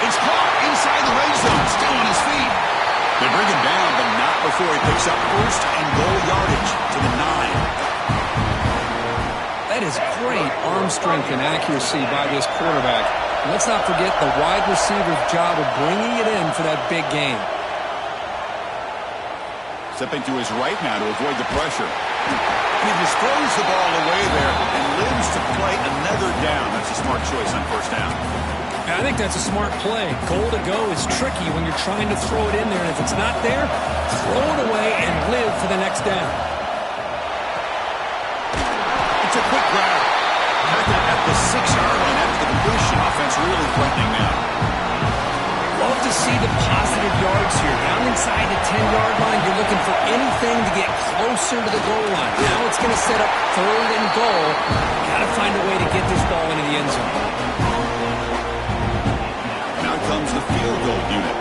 It's caught inside the red zone. Still on his feet. They bring him down, but not before he picks up 1st and goal yardage to the 9. That is great arm strength and accuracy by this quarterback. Let's not forget the wide receiver's job of bringing it in for that big game. Stepping to his right now to avoid the pressure. He just throws the ball away there and lives to play another down. That's a smart choice on 1st down. I think that's a smart play. Goal to go is tricky when you're trying to throw it in there. And if it's not there, throw it away and live for the next down. It's a quick grab. At the 6-yard line after the completion. Offense really threatening now. Love to see the positive yards here. Down inside the 10-yard line, you're looking for anything to get closer to the goal line. Now it's going to set up 3rd and goal. Got to find a way to get this ball into the end zone. Now comes the field goal unit.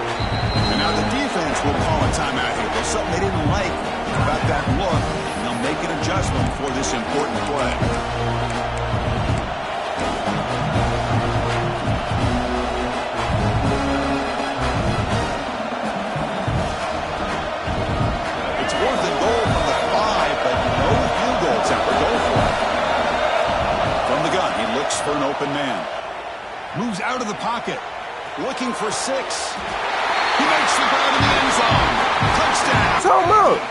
And now the defense will call a timeout here. There's something they didn't like about that look. And they'll make an adjustment for this important play. For an open man. Moves out of the pocket. Looking for 6. He makes the grab in the end zone. Touchdown. Time out.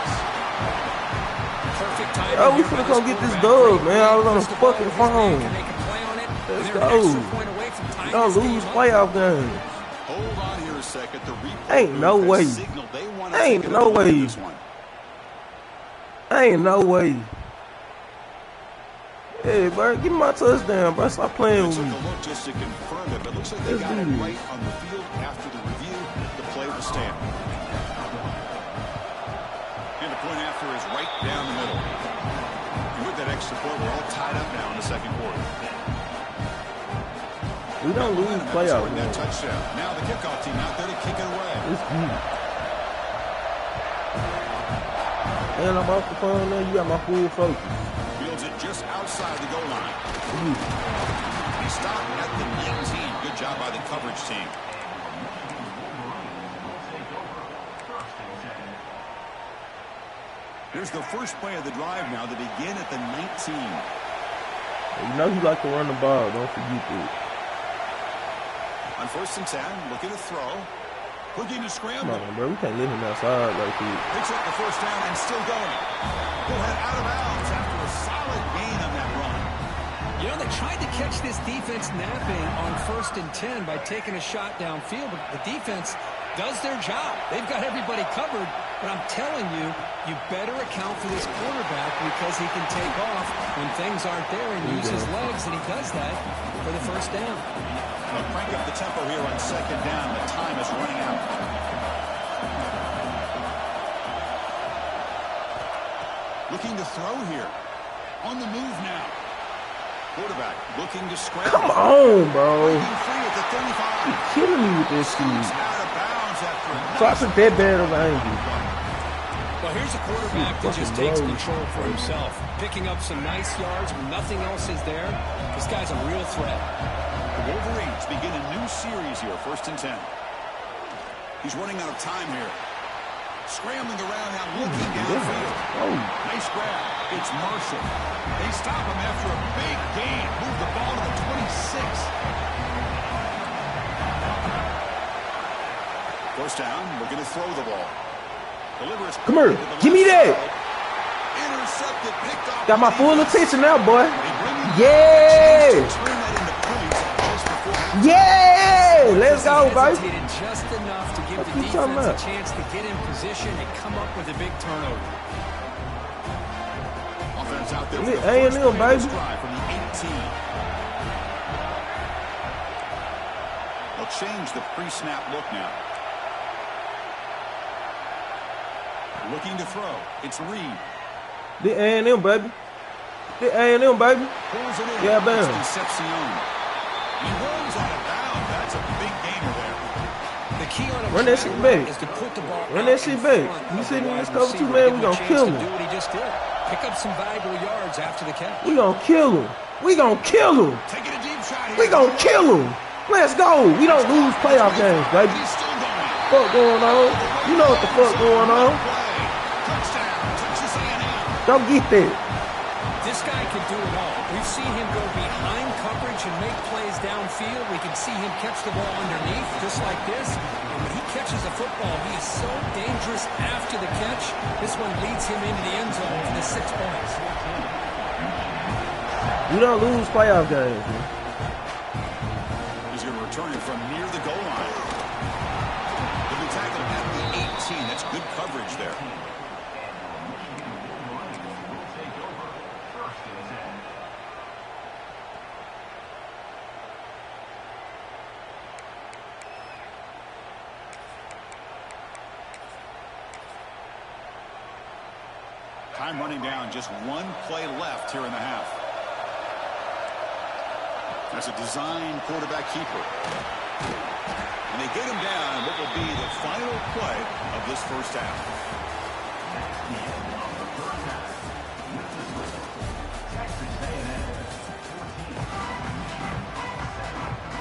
Perfect time. Oh, we finna go get this dub, man. I was on the fucking phone. Let's go. Don't lose playoff game. Hold on here a second. The replay Ain't no way. Ain't no way. Ain't no way. Hey, bro, give me my touchdown, bro. Stop playing with me. Look just to confirm it, but looks like they got it right on the field after the review. The play will stand. And the point after is right down the middle. And with that extra point, we're all tied up now in the 2nd quarter. We don't lose playoff. That touchdown. Now the kickoff team out there to kick it away. It's good. And I'm off the phone now. You got my full focus. Just outside the goal line. He stopped at the 19. Good job by the coverage team. Here's the first play of the drive now to begin at the 19. You know you like to run the ball. Don't forget that. On 1st and 10, looking to throw. Looking to scramble. Come on, bro. We can't let him outside like that. Picks up the 1st down and still going. He'll head out of bounds after a solid gain on that run. You know, they tried to catch this defense napping on 1st and 10 by taking a shot downfield, but the defense does their job. They've got everybody covered, but I'm telling you, you better account for this quarterback because he can take off when things aren't there and use his legs, and he does that for the 1st down. They'll crank up the tempo here on 2nd down. The time is running out. Looking to throw here. On the move now. Quarterback looking to scramble. Come on, bro. Free at the 35. You're killing me with this dude. Out of bounds after a So I took that bad of an angle. Well, here's a quarterback that just takes control for himself. Picking up some nice yards when nothing else is there. This guy's a real threat. The Wolverines begin a new series here, 1st and 10. He's running out of time here. Scrambling around now, looking downfield. Nice grab. It's Marshall. They stop him after a big gain. Move the ball to the 26. First down, we're going to throw the ball. Delivers. Come here. Give me that. Intercepted, picked off. Got my full attention now, boy. Yeah. Yeah. Let's go, baby. Just enough to give the defense a chance to get in position and come up with a big turnover. Offense out there. A&M, baby. From the 18. They'll change the pre-snap look now. Looking to throw. It's Reed. The A&M, baby. The A&M, baby. Yeah, bam. Concepcion. He runs out of bounds. That's a big gainer there. The key on a run that shit back. Is to put the ball run that shit back. You sitting in this cover 2, man, we gonna kill him. Do what he just did. Pick up some valuable yards after the catch. We gonna kill him. We gonna kill him. Taking a deep shot here. We gonna kill him. Let's go. We don't lose playoff games, baby. He's still going. Fuck going on? You know what the fuck going on? Don't get that. This guy can do it all. We've seen him go behind coverage and make plays downfield. We can see him catch the ball underneath, just like this. And when he catches the football, he is so dangerous after the catch. This one leads him into the end zone for the 6 points. We don't lose playoff games, man. He's going to return it from near the goal line. He'll be tackled at the 18. That's good coverage there. Time running down, just 1 play left here in the half. That's a design quarterback keeper. And they get him down what will be the final play of this first half.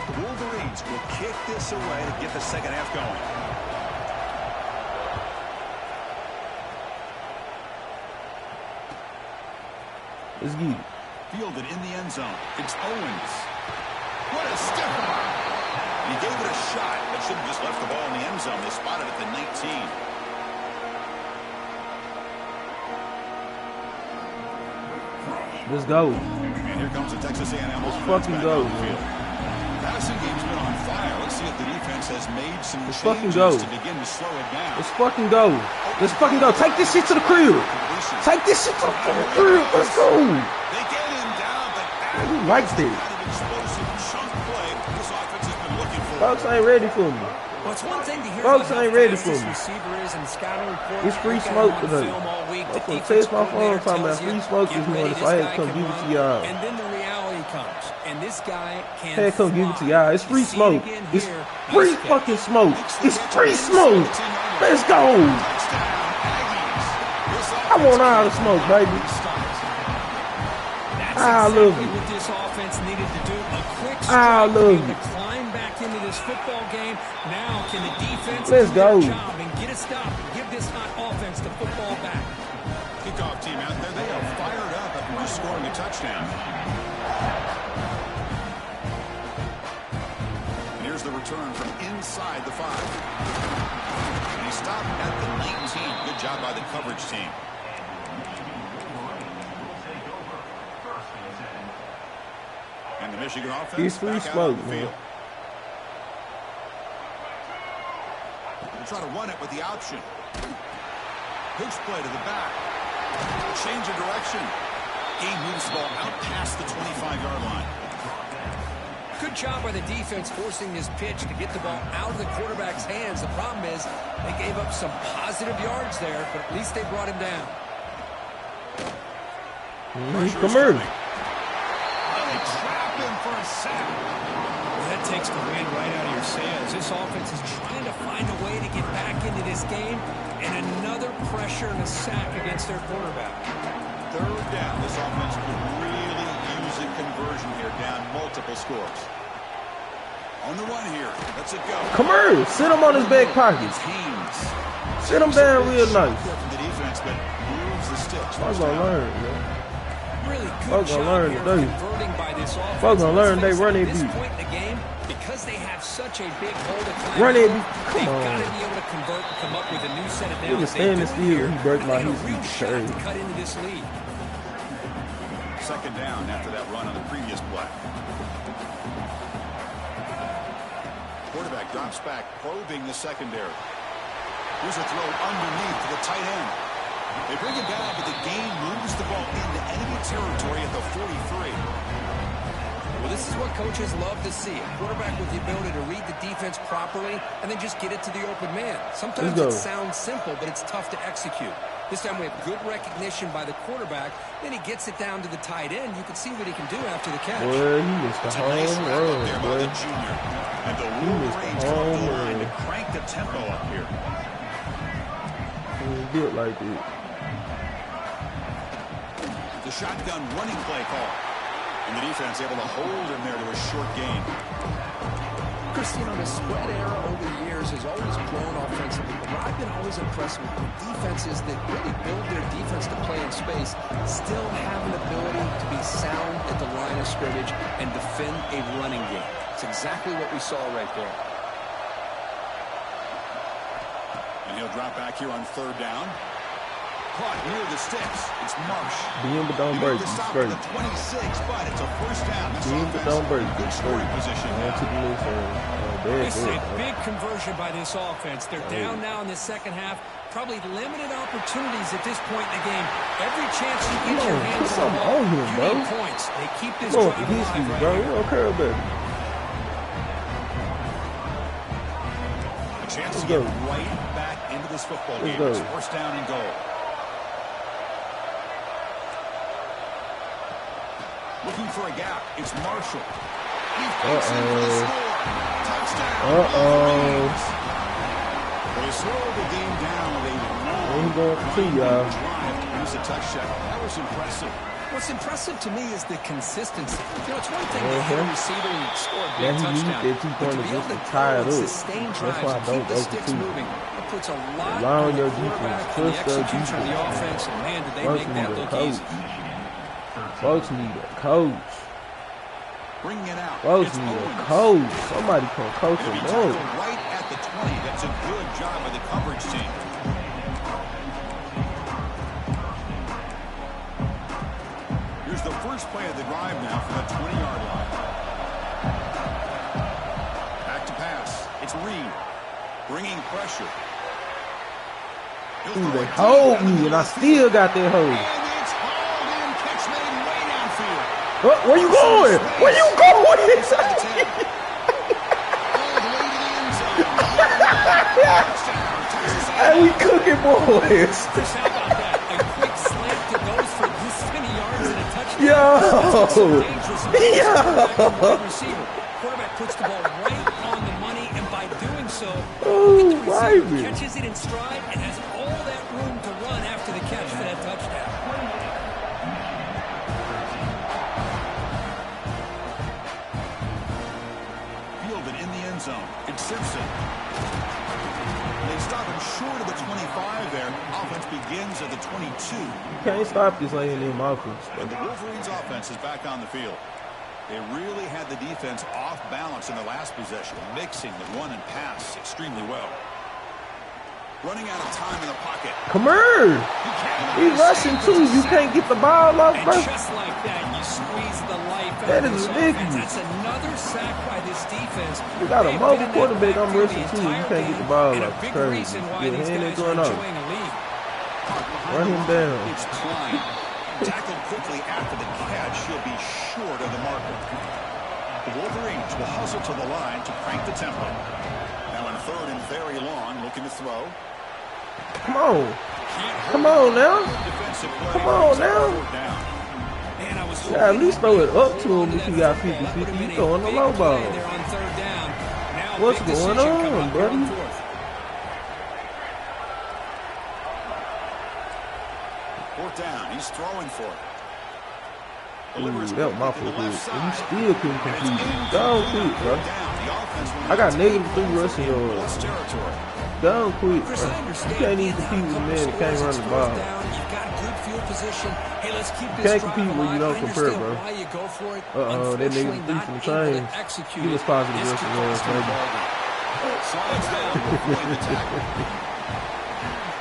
The Wolverines will kick this away to get the second half going. Let's get it. Fielded in the end zone. It's Owens. What a stiffer. He gave it a shot, but should have just left the ball in the end zone. They spotted it at the 19. Let's go. And here comes the Texas A&M. Let's fucking go. Passing game's been on fire. Let's see if the defense has made some changes to begin to slow it down. Let's fucking go. Let's fucking go. Take this shit to the crib. Take this shit to the fucking crib. Let's go. They get him down, but he likes it. Explosive chunk play this offense has been looking for. Folks ain't ready for me. Well, it's one thing to hear Folks ain't ready for me. It's free smoke today. I'm gonna text my phone talking about free smoke this morning, so I had to come give it to y'all. And then the reality comes, and this guy can I had to come give it to y'all. It's free smoke. It's free fucking smoke. It's free smoke. Let's go. I want all the smoke, baby. I love it. What this offense needed to do, a quick I love to it. climb back into this football game. Now can the defense Let's do their go. job and get a stop and give this hot offense the football back? Kickoff team out there, they are fired up after just scoring a touchdown. And here's the return from inside the 5. And he stopped at the 19. Good job by the coverage team. And the Michigan offense He's free smoke, man. We'll try to run it with the option. Pitch play to the back. Change of direction. He moves the ball out past the 25-yard line. Good job by the defense forcing this pitch to get the ball out of the quarterback's hands. The problem is they gave up some positive yards there, but at least they brought him down. Come here. They trap him for a sack. That takes the wind right out of your sails. This offense is trying to find a way to get back into this game, and another pressure and a sack against their quarterback. Third down. This offense could really use a conversion here, down multiple scores. On the run here. Let's it go. Come here. Sit him on his back pocket. It's Haynes. Sit him down real nice. From the defense, but moves the sticks. Folks gonna learn, man. Really good Folks gonna learn job today. here converting by this offense. Folks gonna learn they Let's face run it, it at this beat. point in the game, because they have such a big hole to climb Run it through, beat. Come they've on. got to be able to convert and come up with a new set of He was downs. They standing do it still here. when he broke my They got a heat. real He's shot crazy. to cut into this lead. Second down after that run on the previous play. Quarterback drops back, probing the secondary. Here's a throw underneath to the tight end. They bring it back, but the game moves the ball into enemy territory at the 43. Well, this is what coaches love to see. A quarterback with the ability to read the defense properly and then just get it to the open man. Sometimes it sounds simple, but it's tough to execute. This time we have good recognition by the quarterback. Then he gets it down to the tight end. You can see what he can do after the catch. Boy, he missed the home run, boy. And the Wolverines drop the line to crank the tempo up here. He didn't do it like that. The shotgun running play call. And the defense able to hold him there to a short gain. Christine, on the spread era over the years has always grown offensively, but what I've been always impressed with defenses that really build their defense to play in space still have an ability to be sound at the line of scrimmage and defend a running game. It's exactly what we saw right there. And he'll drop back here on third down. Caught near the sticks. It's Marsh. Being but don't break. He's straight. 26, but it's a first down. Being but don't break. Good scoring position. On to the new phone. This is a big conversion by this offense. They're down now in the second half. Probably limited opportunities at this point in the game. Every chance you get your hands on the ball, you need points. They keep this drive alive right bro. here. We don't care about it. A chance to get right back into this football game. It's first down and goal. Looking for a gap. It's Marshall. He fakes in for the score. Touchdown. They slowed the game down with a long drive to produce a touchdown. That was impressive. What's impressive to me is the consistency. You know, it's one thing to hit a receiver and score a big touchdown, but to be able to go and sustain drives and keep the sticks moving, it puts a lot on the quarterback and the execution of the offense, and man, did they make that look easy. Folks need a coach. Bringing it out. Folks need a coach. Somebody can coach them up. Right at the 20. That's a good job by the coverage team. Here's the first play of the drive now from the 20-yard line. Back to pass. It's Reed. Bringing pressure. Ooh, they hold me, and I still got that hold. Where you going? Where you going? Hey, we cooking, boys. How about that? A quick slant that goes for this many yards and a touchdown. Receiver. Quarterback puts the ball right on the money, and by doing so, the receiver catches it in stride and has all that room to run after the catch for that touchdown. Zone. It's Simpson. They stop him short of the 25 there. Offense begins at the 22. You can't stop this A&M offense. And the Wolverines offense is back on the field. They really had the defense off balance in the last possession, mixing the run and pass extremely well. Running out of time in the pocket. Come here. He's rushing too. You can't get the ball off first. Just like that, you squeeze the life out that of is this ridiculous. offense. That's another sack by this defense. You got a They've mobile been in quarterback. that I'm rushing too. You can't get the ball and off. a big Crazy. reason why Your these hand guys is are going off. enjoying the lead. Run him down. It's Klein. Tackled quickly after the catch. He'll be short of the marker. The Wolverines will hustle to the line to crank the tempo. Now on third and very long, looking to throw. Come on. Come on now. Come on now. Man, I was Yeah, at least throw it up to him if you got 50-50. You throwing the low ball. They're on third down. Now, What's big going decision coming on, up here buddy? fourth. Fourth down. He's throwing for it. Ooh, that was my foot. And you still couldn't complete it. Go quick, bro. I got -3 rushing yards. Territory. Go quick, Chris, bro. I You understand can't being even down compete a with couple the man that can't scores, run it's the fourth ball. down, you've got good field position. Hey, let's keep You this can't drive compete when you alive. don't I compare, understand bro. why you go for it. That nigga Unfortunately, thief not from the able to chains. execute Give it. us positive This could aggressive cost ones, him the baby. ball game. Slides down to avoid the tackle.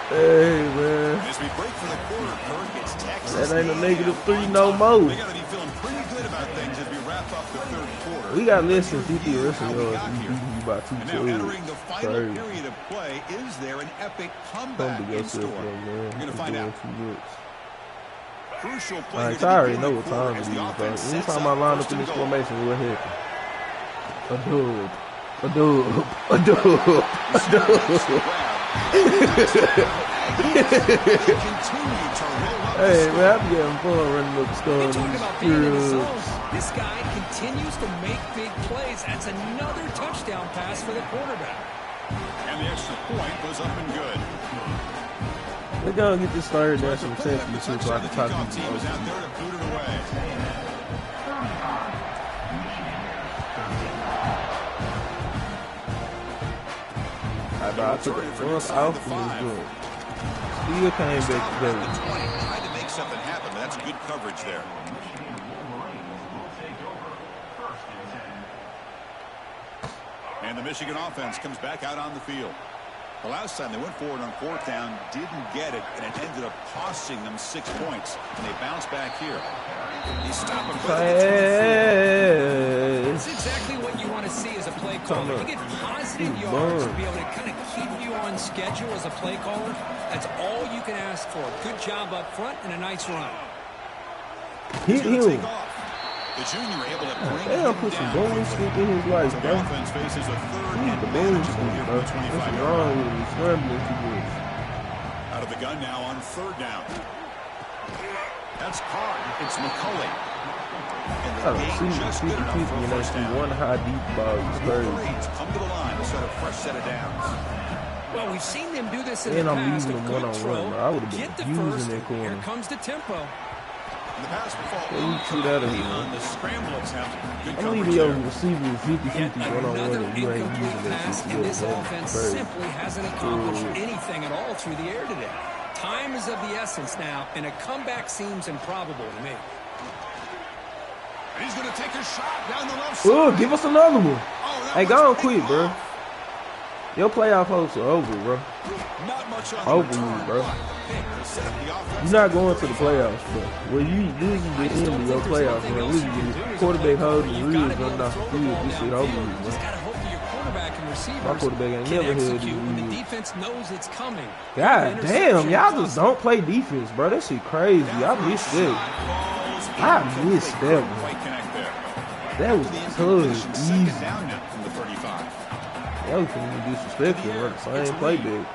Hey, man. As we break for the quarter, Kirk, it's Texas That ain't a A&M -3 on no top. more. They got to be feeling pretty good about things as we wrap up the third quarter. We got less than Let's 50 review rushing how we yards. got We here. beating you by 2 And now entering the touchdowns. final Crazy. period of play, is there an epic comeback Humble in yourself, store? though, man. We're going to You're find doing out. too much. Crucial play Alright, here I to already begin know the what quarter time as it the is, bro. offense sets Anytime I up line first up in and this goal. formation, what happened? A dub. A dub. A dub. A dub. Hey, man, I'm getting fun running up the score. You talk about being in the zone. This guy continues to make big plays. That's another touchdown pass for the quarterback. And the extra point was up and good. They're going to get this third down some Putting sense up to the you so I touchdown, can the talk kickoff to team is out you. there to boot it away. I took the front off from this joint. Still came back together. Tried to make something happen, but that's good coverage there. And the Michigan offense comes back out on the field. The last time they went forward on fourth down, didn't get it, and it ended up costing them 6 points. And they bounce back here. He stopped him. That's exactly what you want to see as a play caller. You get positive yards to be able to kind of keep you on schedule as a play caller. That's all you can ask for. Good job up front and a nice run. Hit him. The junior able to bring Damn, put some bowling stick in his life, so bro. the offense faces a third and The bowling manageable stick, here bro. from the What's 25-yard wrong line. with him? Scrambling too much. Out of the gun now on third down. That's Carr. It's McCulley. And the I don't game see just 50 good enough people for a when they first see down. one high deep ball. It's crazy. Wolverines come to the line to set a fresh set of downs. Well, we've seen them do this in And the I'm past. leaving A them good one-on-one, throw, bro. I would've been get the using first. that corner. Here comes the tempo. And the pass will fall Let me shoot out of here, on man. the scramble attempt. Good I'm coverage leaving your there. receiver 50-50 one-on-one Another and you ain't incomplete using that pass, shit. and this Yeah, offense crazy. simply hasn't accomplished anything at all through the air today. Time is of the essence now, and a comeback seems improbable to me. And he's going to take a shot down the left side. Oh, give us another one. Oh, Hey, go on quick, bro. Your playoff hopes are over, bro. Not much on Over the return, with, bro. but set up the offense. You're not going to the playoffs, bro. Well, this is the end of your playoffs, man. Look at this quarterback holding the reels running off the field. This shit over with, Just bro. got to hope that your quarterback and receivers My quarterback ain't can never held execute these when the reels. defense knows it's coming. God damn, y'all just don't play defense, bro. That shit crazy. I missed that. I missed that one. Quite connect there. That was tough, Second easy. down now from the 35. That was gonna be disrespectful. Run the same playback.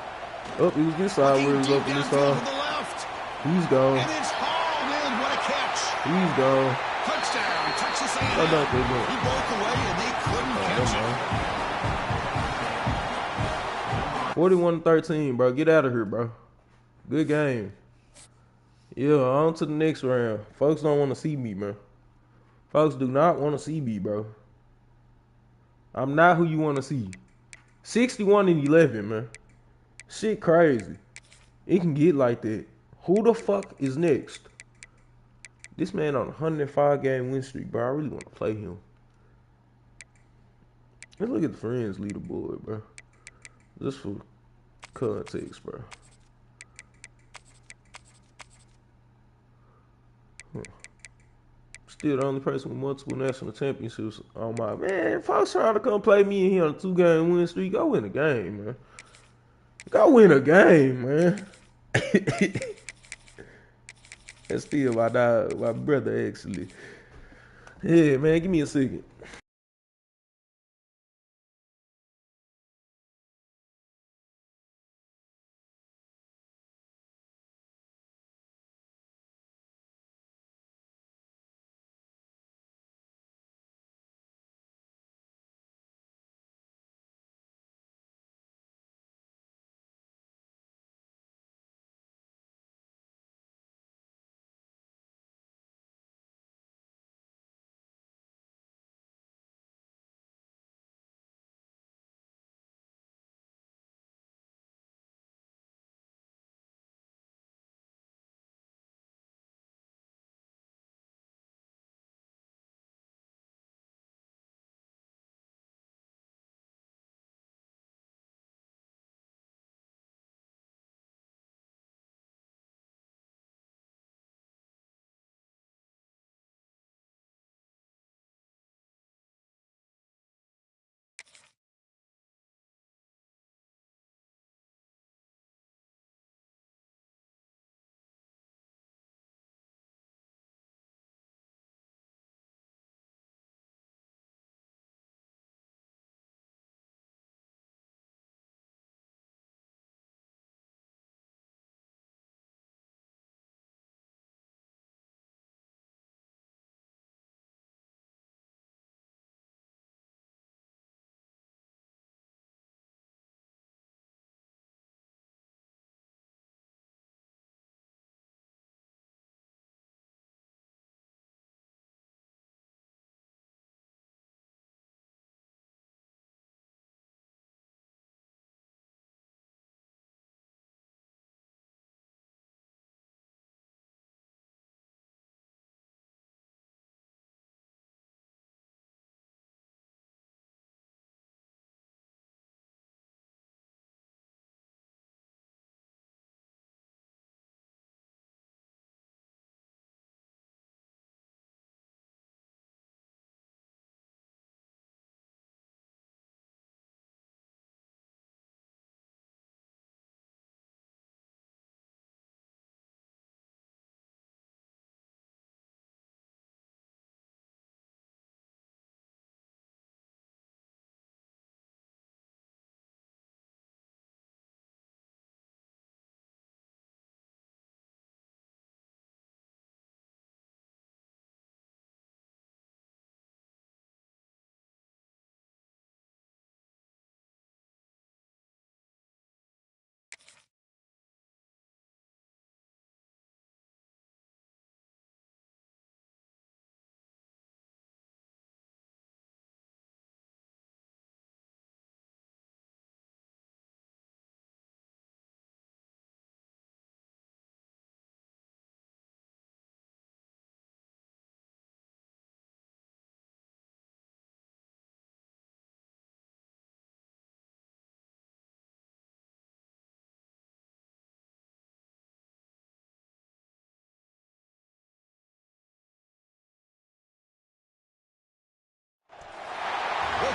Oh, he was this side where he was open this side. To the left. He's gone. And it's hauled in. What a catch. He's gone. Touchdown, Texas A&M. Oh, no, they don't. He broke away and they couldn't catch it. 41-13, bro. Get out of here, bro. Good game. Yeah, on to the next round. Folks don't want to see me, man. Folks do not want to see me, bro. I'm not who you want to see. 61-11, man. Shit crazy. It can get like that. Who the fuck is next? This man on a 105-game win streak, bro. I really want to play him. Let's look at the friends leaderboard, bro. Just for context, bro. Still the only person with multiple national championships on my man. Folks trying to come play me in here on a 2-game win streak. Go win a game, man. Go win a game, man. That's still my dog, my brother, actually. Yeah, man, give me a second.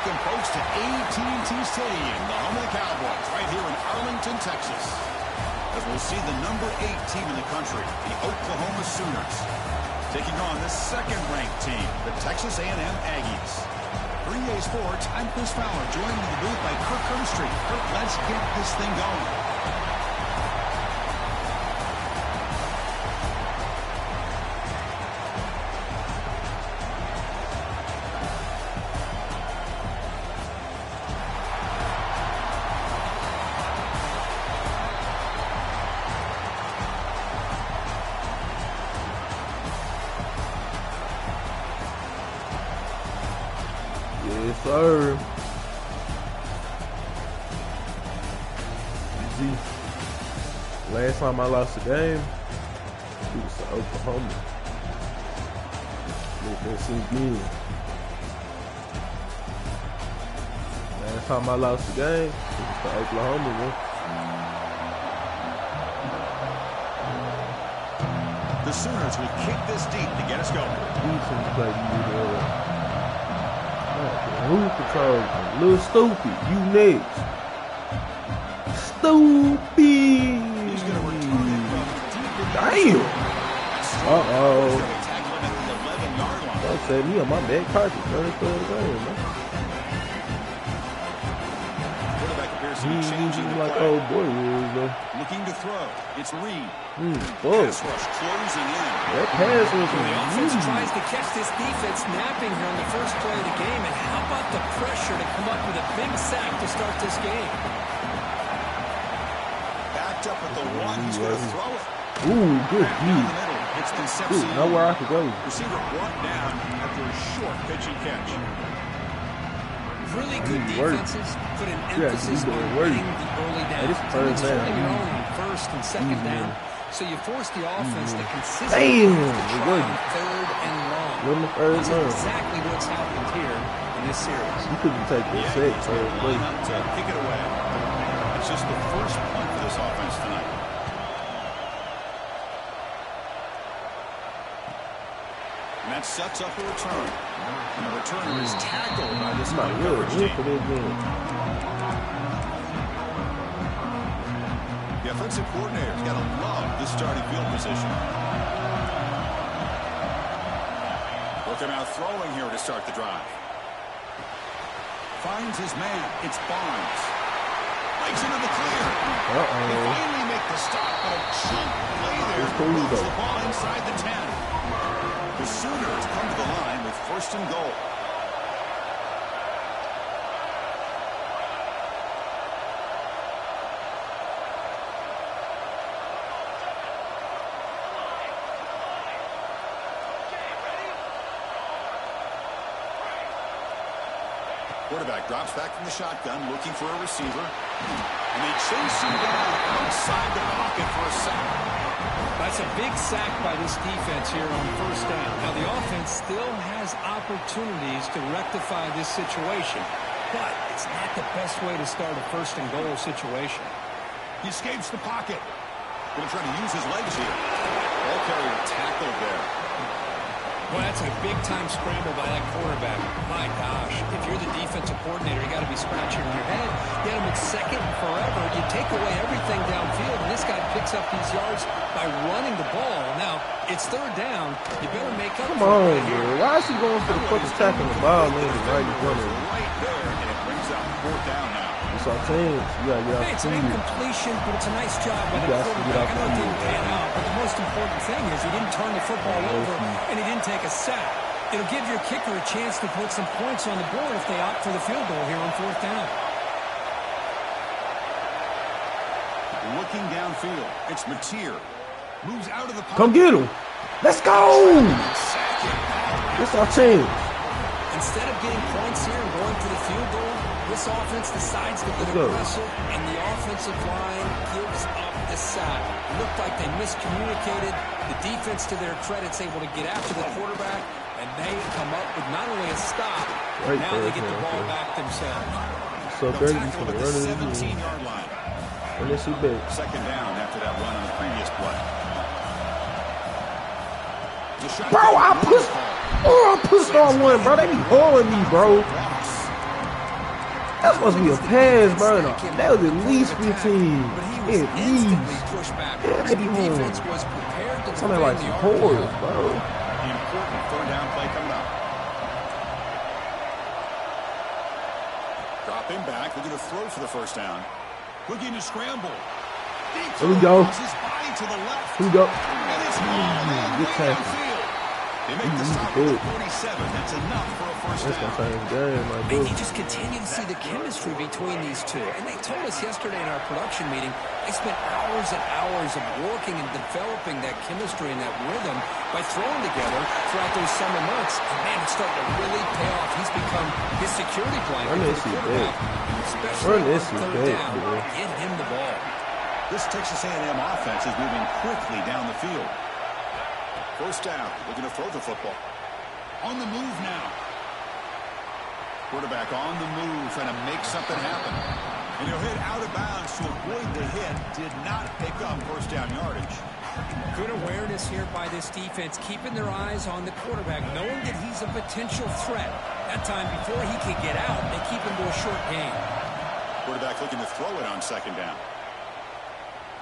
welcome folks to AT&T Stadium, the home of the Cowboys, right here in Arlington, Texas. As we'll see the number 8 team in the country, the Oklahoma Sooners, taking on the second-ranked team, the Texas A&M Aggies. For EA Sports, I'm Chris Fowler, joined in the booth by Kirk Hermstreet. Kirk, let's get this thing going. Yes, sir. Last time I lost a game, it was to Oklahoma. Let that sink in. Last time I lost a game, it was to Oklahoma, man. The Sooners will kick this deep to get us going. Decent play, who controls me? Little stupid, you next. Stupid. He's going to return it from deep. Damn. Uh-oh. Tackle him at the 11-yard line. Don't say me on my back pocket. Man. Quarterback appears to be changing the Like play. old boy rules, though. Looking to throw. It's Reed. Fuck. Pass rush closing in. That pass was The offense tries to catch this defense napping here on the first play of the game, and how about the pressure to come up with a big sack to start this game? Backed up at the 1. He's going to throw it. Ooh, good Down view. the middle. It's Dude, Concepcion. nowhere I could go. Receiver brought down after a short pitch and catch. Really good Work. defenses put an Yeah, emphasis you on doing work. winning the early Hey, this downs. first It's down. holding your own on first and second down, so you force the offense to consistently Damn, to it try wasn't. on third and long. Wasn't the first This is down. exactly what's happened here in this series. You couldn't take the sack He's first going to play. line up to kick it away. It's just the first punt for this offense tonight. And that sets up a return. And the returner is tackled by this My man real coverage win team. for this game. The offensive coordinator's got to love this starting field position. Looking out throwing here to start the drive. Finds his man. It's Barnes. Breaks into the clear. They finally make the stop, but a chunk play there. It's cool, Moves though. the ball inside the 10. The Sooners come to the line with first and goal. Quarterback drops back from the shotgun, looking for a receiver. And they chase him down outside the pocket for a sack. That's a big sack by this defense here on first down. Now, the offense still has opportunities to rectify this situation, but it's not the best way to start a first and goal situation. He escapes the pocket. Going to try to use his legs here. Ball carrier tackled there. Well, that's a big-time scramble by that quarterback. My gosh, if you're the defensive coordinator, you got to be scratching your head. Get him at second forever. You take away everything downfield, and this guy picks up these yards by running the ball. Now, it's third down. You better make up Come for on, it right here. bro. Why is he going for the fucking tackle the ball landing right in front of him? Right there, and it brings up fourth down now. It's our teams. You gotta get Hey, out it's the an field. incompletion, but it's a nice job by You the got to get quarterback. off I know the it didn't field, pan man. out, but the most important thing is he didn't turn the football over, and he didn't take a sack. It'll give your kicker a chance to put some points on the board if they opt for the field goal here on fourth down. Looking downfield, it's Mateer. Moves out of the pocket. Come get him. Let's go. It's our team. Instead of getting points here and going for the field goal, this offense decides to get Let's go. aggressive, and the offensive line gives up the sack. It looked like they miscommunicated. The defense, to their credit, is able to get after the quarterback, and they come up with not only a stop, but Right now there, they get the man, ball okay. back themselves. So They'll crazy tackle for the at run the of the game. 17-yard line. And let's see back. Second down after that run on the previous play. The Bro, I pushed on one, bro. They be hauling me, bro. That's supposed to be a pass, bro. That was at least 15. At least. Yeah, maybe home. Something like some horrors, bro. Important third down play coming up. Dropping back, looking to throw for the first down. Looking to scramble. Here we go. Here we go. Good tackle. They make the stop at 47. That's enough for a first down. That's gonna change the game, my dude. And you just continue to see the chemistry between these two. And they told us yesterday in our production meeting, they spent hours and hours of working and developing that chemistry and that rhythm by throwing together throughout those summer months. And man, it's starting to really pay off. He's become his security blanket for the quarterback. Especially on third down. Get him the ball. This Texas A&M offense is moving quickly down the field. First down, looking to throw the football. On the move now. Quarterback on the move, trying to make something happen. And he'll hit out of bounds to avoid the hit. Did not pick up first down yardage. Good awareness here by this defense, keeping their eyes on the quarterback, knowing that he's a potential threat. That time, before he can get out, they keep him to a short gain. Quarterback looking to throw it on second down.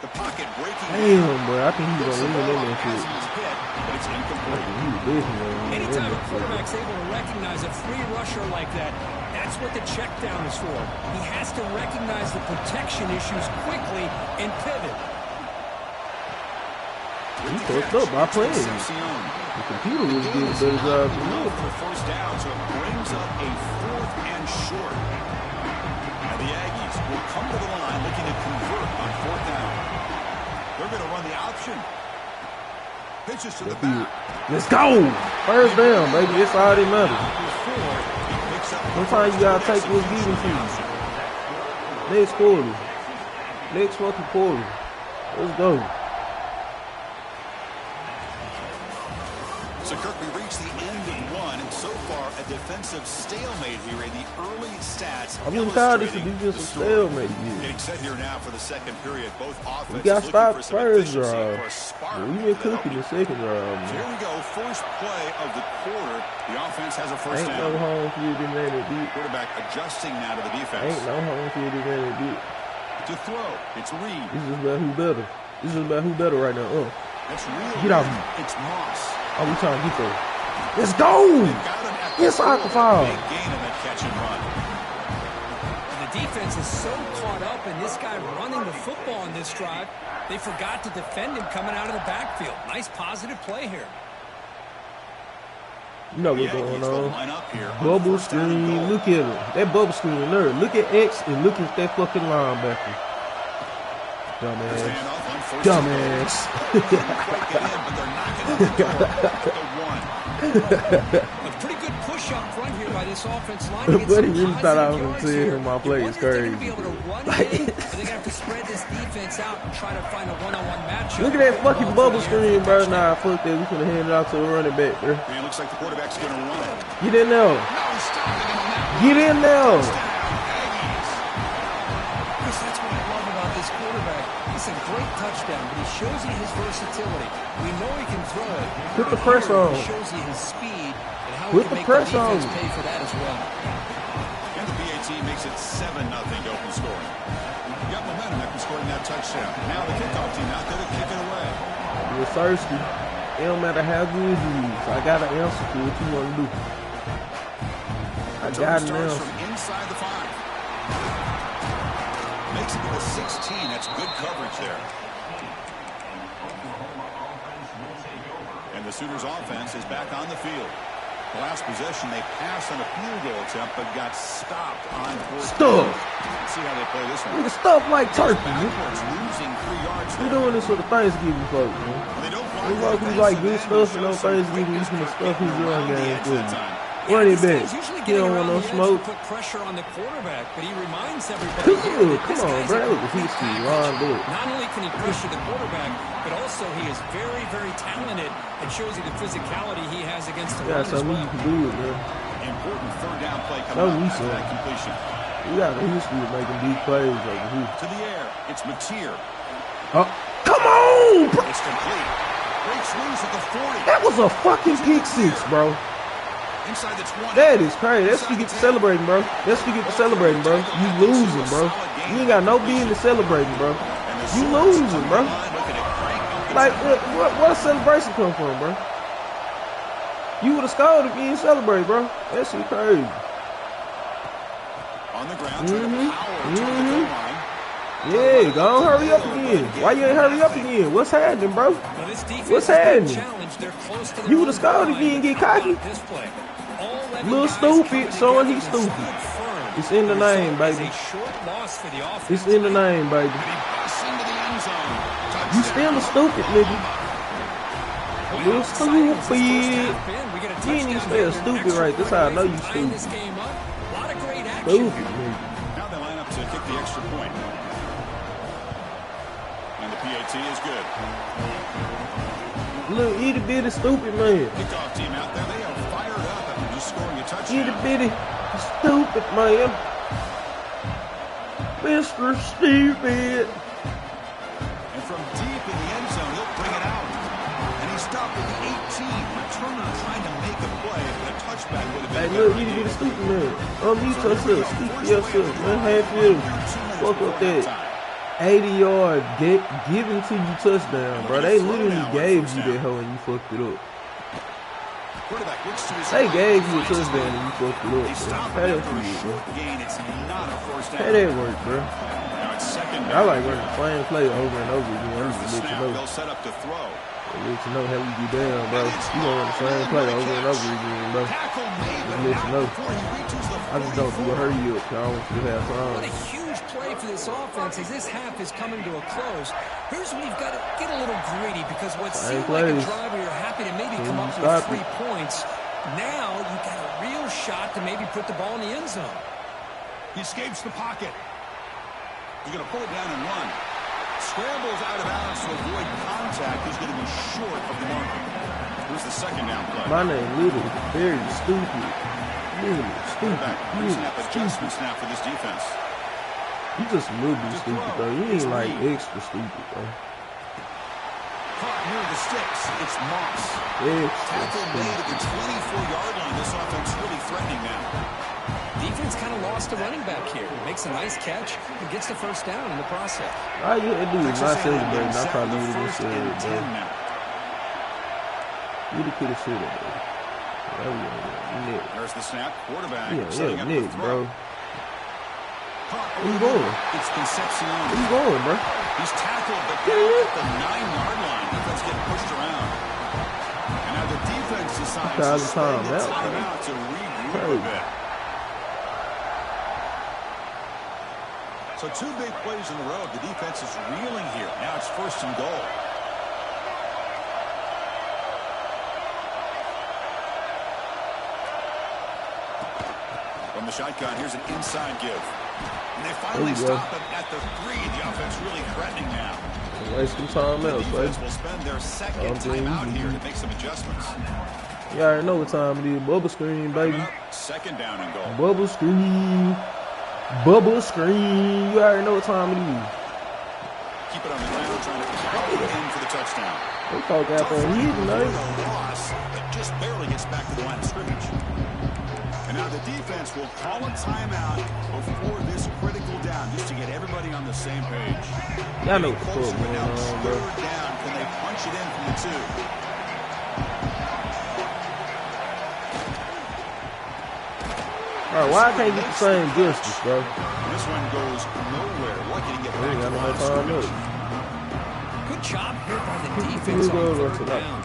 The pocket breaking. Damn, bro. I think he's going to lean in there shit. But it's incomplete. Anytime a quarterback's able to recognize a free rusher like that, that's what the check down is for. He has to recognize the protection issues quickly and pivot. He pushed up by playing. The computer was doing a better job than me. For first down, so it brings up a 4th and short. And the Aggies will come to the line looking to convert on 4th down. They're going to run the option. Pitches to the back. Let's go. First down, baby. It's all that matters. Sometimes you got to take what's given to you. Next quarter. Next fucking quarter. Let's go. So, Kirk, we reached the end of one, and so far a defensive stalemate here in the early stats. I'm just tired of this defensive stalemate. Getting set here now for the second period. Both offenses we got stopped first drive. We've been cooking the second drive. So here we go, first play of the quarter. The offense has a first down. Ain't no home field advantage, dude. Quarterback adjusting now to the defense. Ain't no home field advantage, dude. To throw, it's Reed. This is about who better. This is about who better right now. That's real. Get out. It's Moss. Oh, we trying to get there. Let's go! It's foul. Big gain in that catch and run. The defense is so caught up in this guy running the football in this drive, they forgot to defend him coming out of the backfield. Nice positive play here. You know what's going on. Bubble screen. Look at it. That bubble screen there. Look at X and look at that fucking linebacker. Dumbass. Dumbass. A pretty good push up front here by this offense line. But he really thought I was going to tell him my play is crazy. They're going to have to spread this defense out and try to find a one-on-one matchup. Look at that fucking bubble screen, bro. Nah, fuck that. We can hand it out to the running back, bro. Man, looks like the quarterback's going to run. Get in there. Get in there. Chris, that's what I love about this quarterback. It's a great touchdown, but he shows you his versatility. We know he can throw it. Put the pressure on. He shows you his speed and how Put he can the make pressure the defense on. pay for that as well. And the BAT makes it 7-0 to open scoring. Got momentum after scoring that touchdown. Now the kickoff team out there to kick it away. You're thirsty. It don't matter how good you is. I got an answer to what you want to do. I got an answer. From inside the 5. Makes it to the 16. That's good coverage there. And the Sooners offense is back on the field. The last possession, they passed on a field goal attempt, but got stopped on 4th down. Let's see how they play this one. Nigga, stuff like turkey, man. Losing 3 yards. We doing this for the Thanksgiving folks, man. We folks who like good stuff and on Thanksgiving, we finna stuff his young game for you. Running back. He don't want no smoke. Put pressure on the quarterback, but he reminds everybody. Come on, bro. That was a history. Ron Boyd. Not only can he pressure the quarterback, but also he is very, very talented and shows you the physicality he has against the run as well. You can do it, man. Important third down play coming up after that completion. We got a history of making big plays over here. To the air, it's Mateer. Oh, come on, bro. It's complete. Breaks loose at the 40. That was a fucking pick six, bro. Inside the 20. That is crazy. That's what you get to celebrating, bro. That's what you get to celebrating, bro. You losing, bro. You ain't got no business celebrating, bro. You losing, bro. Like, what celebration come from, bro? You would have scored if you didn't celebrate, bro. That shit crazy. On the ground, trying to power toward the goal line. Yeah, go on, hurry up again. Why you ain't hurry up again? What's happening, bro? What's happening? You would have scored if you didn't get cocky. Little stupid, showing he's stupid. It's in the name, baby. It's in the name, baby. You still a stupid nigga. Little stupid. You ain't even spell stupid right. That's how I know you stupid. Stupid, nigga. Now they line up to kick the extra point. And the PAT is good. Little itty bitty stupid man. Kickoff team out there, they are fired up after just scoring a touchdown. Itty bitty stupid man. Mr. Stupid. And from deep in the end zone, he'll bring it out. And he stopped at the 18. Returner trying to make a play, but a touchback would have been. Hey, look, itty bitty stupid man. You touch up, speak for yourself, man. Half-field. Fuck up that 80-yard given to you touchdown, bro. They literally gave you that hoe and you fucked it up. They gave you a touchdown and you fucked it up, bro. How that feel, bro? How that work, bro? I like running the same play over and over again. I'm just let you know. Let you know how you get down, bro. You gonna run the same play over and over again, bro. Just let you know. I just don't do a hurry up, cause I don't want you to have time. What a huge play for this offense as this half is coming to a close. Here's when you've got to get a little greedy because what seemed like a drive where you're happy to maybe come up with 3 points, now you've got a real shot to maybe put the ball in the end zone. He escapes the pocket. He's going to pull it down and run. Scrambles out of bounds to avoid contact. He's going to be short of the marker. Here's the second down play. My name Little, very stupid. Little, stupid. Adjustment snap for this defense. You just a little bit stupid, though. You ain't like extra stupid, though. Caught near the sticks. It's Moss. Tackle made at the 24-yard line. This offense really threatening now. Defense kind of lost a running back here. Makes a nice catch and gets the first down in the process. All you had to do is not celebrate, and I probably would have said it, bro. You could have said it, bro. There's the snap. Quarterback. Yeah, Nick, bro. Where you going? It's Concepcion. Where you going, bro? He's tackled, but down at the 9-yard line. Defense getting pushed around. And now the defense decides to spend the timeout to regroup a bit. So 2 big plays in a row. The defense is reeling here. Now it's 1st and goal. From the shotgun, here's an inside give. And they finally stop him at the 3. The offense really threatening now. Waste some time else, baby. Will spend their second timeout here to make some adjustments. You already know what time it is. Bubble screen, baby. 2nd down and goal. Bubble screen. Bubble screen. You already know what time it is. Keep it on the ground, trying to power in for the touchdown. They talk out there. He's nice. Loss, but just barely gets back to the line of scrimmage. And now the defense will call a timeout before this critical down, just to get everybody on the same page. Y'all know what the fuck going on, bro. Down. Can they punch it in from the 2? Alright, why I can't get the same justice, bro? This one goes nowhere. Lucky to get back to the line of scrimmage. Good job here by the defense on 3rd down.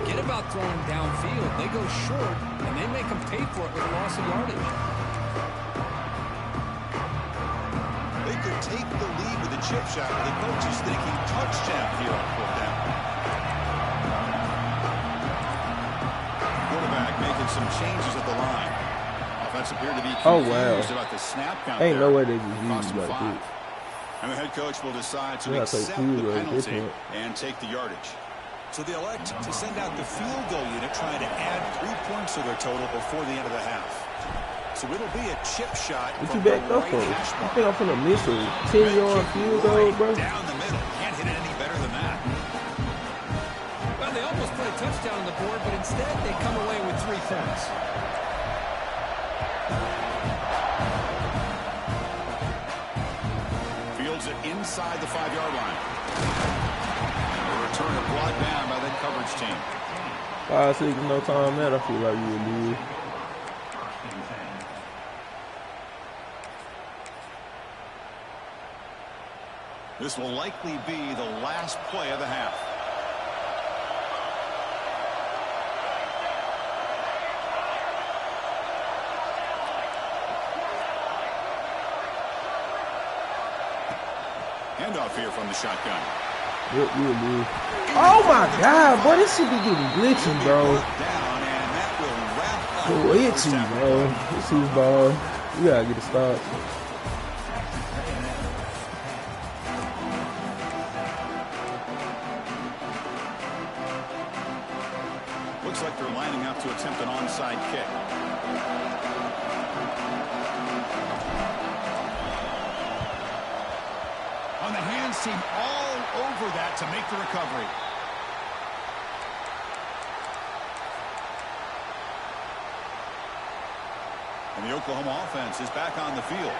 Forget about throwing downfield. They go short, and they make them pay for it with a loss of yardage. They could take the lead with a chip shot, but the coach is thinking touchdown here on 4th down. Quarterback making some changes at the line. Offense appeared to be confused about the snap count. Ain't no way they just use it like this. And the head coach will decide to accept the penalty and take the yardage. So they elect to send out the field goal unit, trying to add 3 points to their total before the end of the half. So it'll be a chip shot. What you backed up for? You think I'm finna miss a 10-yard field goal, bro? Down the middle. Can't hit it any better than that. Well, they almost put a touchdown on the board, but instead they come away with 3 points. Fields it inside the 5-yard line. The return is brought down by that coverage team. 5 seconds, no time left. I feel like you would lose. This will likely be the last play of the half. Handoff here from the shotgun. Yep, you would lose. Oh my God, boy, this should be getting glitchy, bro. Glitchy, bro. This is ball. You gotta get a stop. Looks like they're lining up to attempt an onside kick. On the hands team all over that to make the recovery. And the Oklahoma offense is back on the field.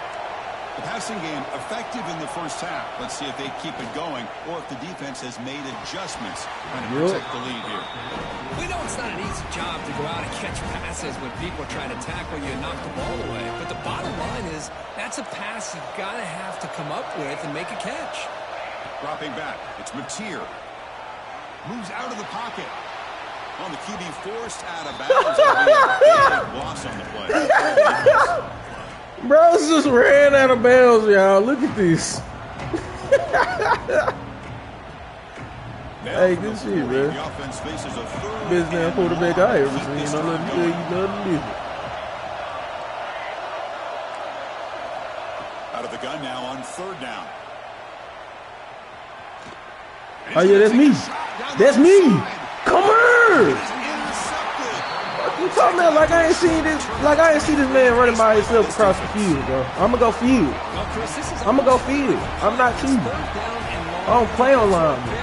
The passing game effective in the first half. Let's see if they keep it going or if the defense has made adjustments trying to protect the lead here. We know it's not an easy job to go out and catch passes when people are trying to tackle you and knock the ball away. But the bottom line is that's a pass you've got to have to come up with and make a catch. Dropping back, it's Mateer. Moves out of the pocket. On the QB forced out of bounds. Big loss on the play. Bro, just ran out of bounds, y'all. Look at this. Hey, good shit, man. The offense faces a third Best damn quarterback I ever seen. I'm not tell you nothing different. Out of the gun now on 3rd down. Oh yeah, that's me. That's me. Come here. What you talking about? Like I ain't seen this. Like I ain't see this man running by himself across the field, bro. I'ma go field. I'ma go field. I'm not cheating. I don't play on linemen.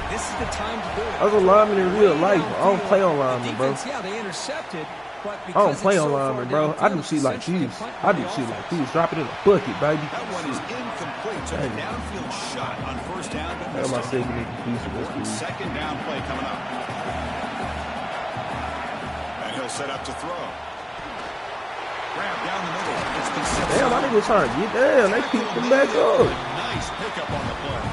This is the time to do it. I was a lineman in real life. I don't play on linemen, bro. Yeah, they intercepted, but I don't play on linemen, bro. I do shit like these. I do shit like these. Drop it in a bucket, baby. That one is incomplete. Took a downfield shot on 1st down. That's my second piece of this. 2nd down play coming up. And he'll set up to throw. Grab down the middle. It's been set. Damn, my niggas trying to get down. They keep them back up. Nice pickup on the play.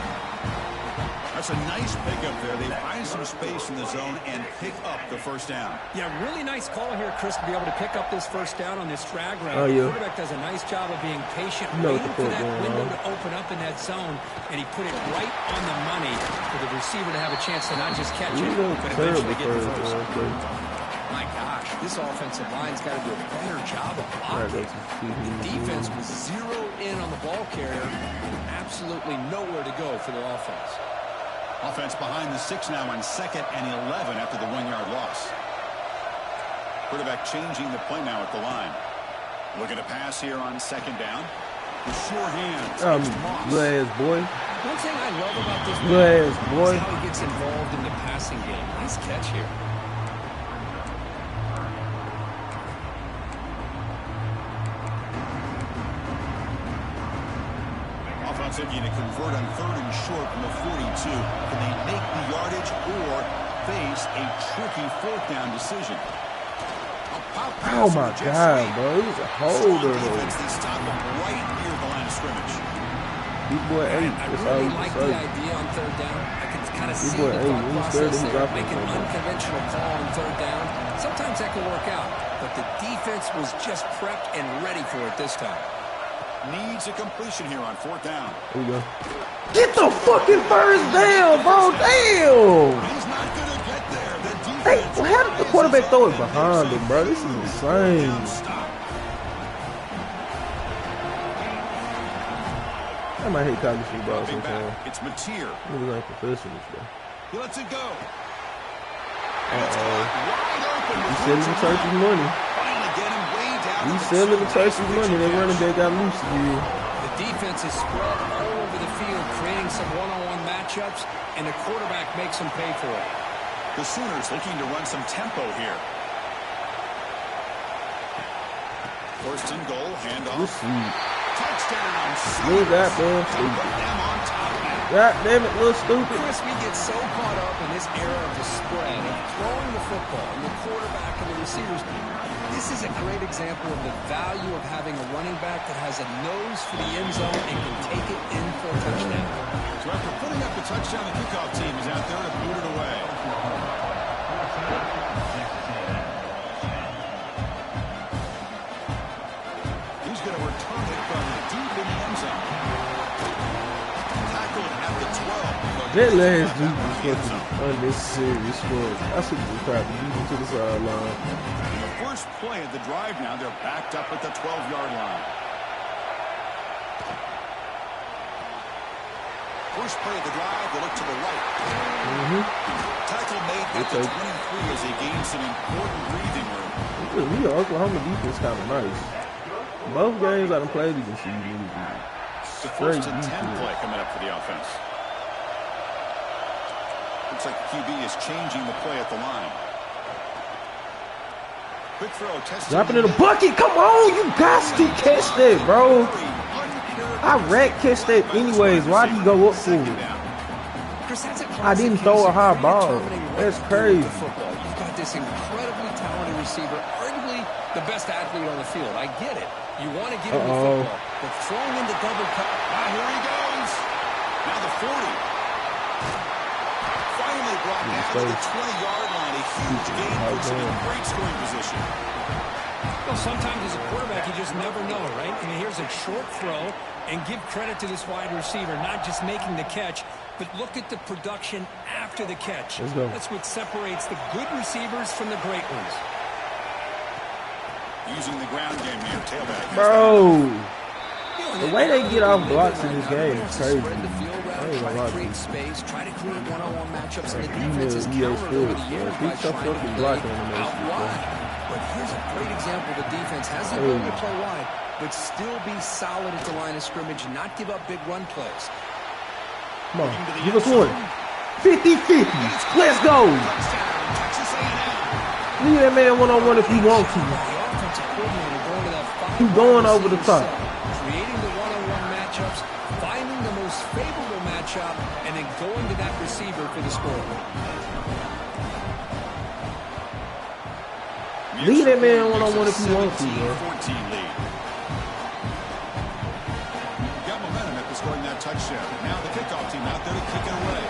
That's a nice pickup there. They find some space in the zone and pick up the 1st down. Yeah, really nice call here, Chris, to be able to pick up this 1st down on this drag route. Oh, yeah. The quarterback does a nice job of being patient, You know waiting what the for fuck that going window on. to open up in that zone, and he put it right on the money for the receiver to have a chance to not just catch You it, know, but terrible eventually get the first, first. bro. My gosh, this offensive line's got to do a better job of blocking. The defense was zeroed in on the ball carrier, absolutely nowhere to go for their offense. Offense behind the 6 now on 2nd and 11 after the 1-yard loss. Quarterback changing the play now at the line. Looking to pass here on 2nd down. The sure hands. Good ass boy. One thing I love about this Good ass boy. is how he gets involved in the passing game. Nice catch here. Offensive unit convert on 3rd and short from the 42. Can they make the yardage or face a tricky 4th down decision? Oh my God, bro. It was a holder, though. They stop him right near the line of scrimmage. Big boy 8. I That's all really you like can the say. idea on 3rd down. I can kind of see boy, the hey, thought when he's process third, he's there. dropping Make an the ball. unconventional call on 3rd down. Sometimes that can work out, but the defense was just prepped and ready for it this time. Needs a completion here on 4th down. There you go. Get the fucking first down, bro. Damn. He's not going to get there. The Hey, defense how did the quarterback throw it behind him, bro? This is insane. stop. I might hate college football Dropping sometimes. back. It's Mateer. Niggas ain't professionals, bro. He lets it go. Uh-oh. Wide open. You selling the church's money. Finally get him way down. You selling the church's money. They running back got loose again. The defense is spread all over the field, creating some one-on-one matchups, and the quarterback makes them pay for it. The Sooners looking to run some tempo here. First and goal, handoff. Touchdown. Little goddamn stupid. God damn it, little stupid. Chris, we get so caught up in this era of the spread, of throwing the football, and the quarterback and the receivers. This is a great example of the value of having a running back that has a nose for the end zone and can take it in for a touchdown. So after putting up the touchdown, the kickoff team is out there to boot it away. He's going to return it from deep in the end zone. Tackled at the 12. That last dude was fucking unnecessary sport. That's what we tried to beat him to the sideline. The first play of the drive now, they're backed up at the 12-yard line. First play of the drive, they look to the right. Tackle made at the 23 as they gain some important breathing room. Yeah, Oklahoma defense kind of nice. Both games I done played against you. The first and 10 play coming up for the offense. Looks like the QB is changing the play at the line. Quick throw, dropping in the bucket. Come on, you got to catch that, bro. I catch that anyways. Why do you go up for it? I didn't throw a high ball. That's crazy. You've got this incredibly talented receiver, arguably the best athlete on the field. I get it. You want to give him the football, but throwing into double cut. Here he goes. Now the 40. Finally brought down to the 20-yard line. A huge gain puts him in great scoring position. Well, sometimes as a quarterback, you just never know, right? I mean, here's a short throw, and give credit to this wide receiver, not just making the catch, but look at the production after the catch. That's what separates the good receivers from the great ones. Using the ground game here, tailback. Bro, the way they get off blocks in this game is crazy. Try to create space, try to create one-on-one matchups, and the defense is countered over the years by trying to play out wide. But here's a great example. The defense has the ability to play wide, but still be solid at the line of scrimmage and not give up big run plays. Come on, give us one. 50-50. Let's go. Leave that man one-on-one if you want to. Keep going over the top. Creating the one-on-one matchups, finding the most favorable matchup, and then going to that receiver for the score. Leave that man one-on-one if you want to, man. 14 lead. Got momentum after scoring that touchdown. Now the kickoff team out there to kick it away.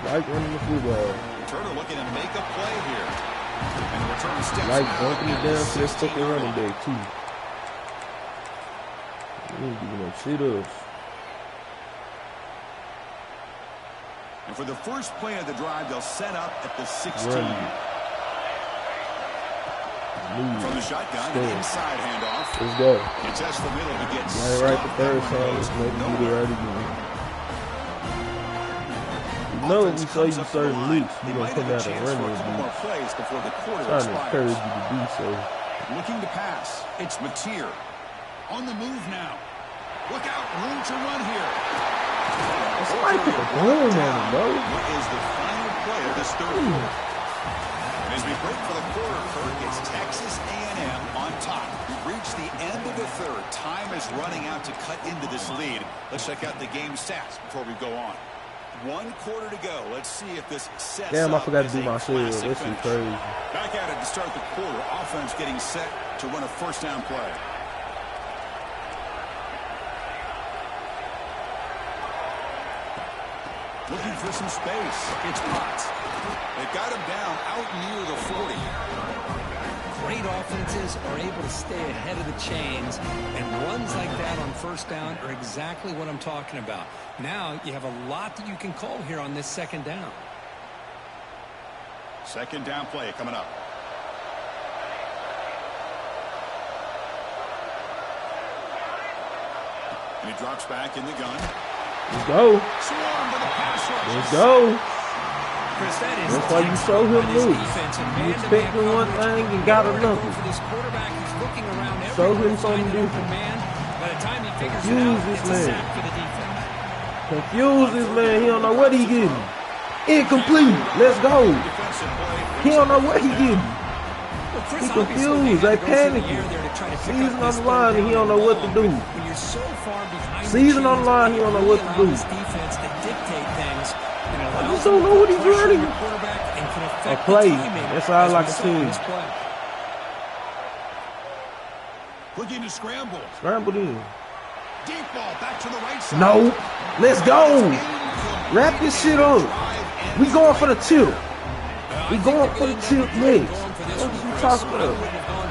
Like running the football. Turner looking to make a play here. And the return steps like bumping it down to this fucking running back, too. We ain't giving no sit-ups. And for the first play of the drive, they'll set up at the 16. From the shotgun, an inside handoff. Let's go. You test the middle to get right the third time. Let's maybe do it right again. No, we saw you certain leaks. You're going to come out and run those leaks. Trying to encourage you to do so. Looking to pass. It's Mateer. On the move now. Look out. Room to run here. Somebody put the boom on him, bro. What is the final play of this third quarter? As we break for the quarter, Kirk, it's Texas A&M on top. We've reached the end of the third. Time is running out to cut into this lead. Let's check out the game stats before we go on. 1 quarter to go. Let's see if this sets Damn, I up forgot to as do a my shield. classic This is finish. crazy. Back at it to start the quarter. Offense getting set to run a first down play. Looking for some space. It's Potts. They've got him down out near the 40. Great offenses are able to stay ahead of the chains, and runs like that on first down are exactly what I'm talking about. Now you have a lot that you can call here on this second down. Second down play coming up. And he drops back in the gun. Let's go. Let's go. Chris, that's why you show him moves. You expecting one thing and got another. Show him something different. By the time he figures it Confuse out, this it's a man. sack for the defense. Confuse this man. He don't know what he getting. Incomplete. Let's go. He don't know what he getting. Well, Chris, He obviously, confused. They had to go through the panicking. air there to try to pick Season up on this the third line and he down don't know what to do. When you're so far behind the Season on the chains, line, he don't know what to allow do. this defense to dictate things. And it I allows just don't them to know what put he's pressure on running. your quarterback and can affect A play. the timing, That's all as I we can saw tell in you. this play. Looking to scramble. Scrambled in. Deep ball back to the right side. No. Let's go. Wrap this shit up. We going for the tip. We going for the tip next. What you talking about?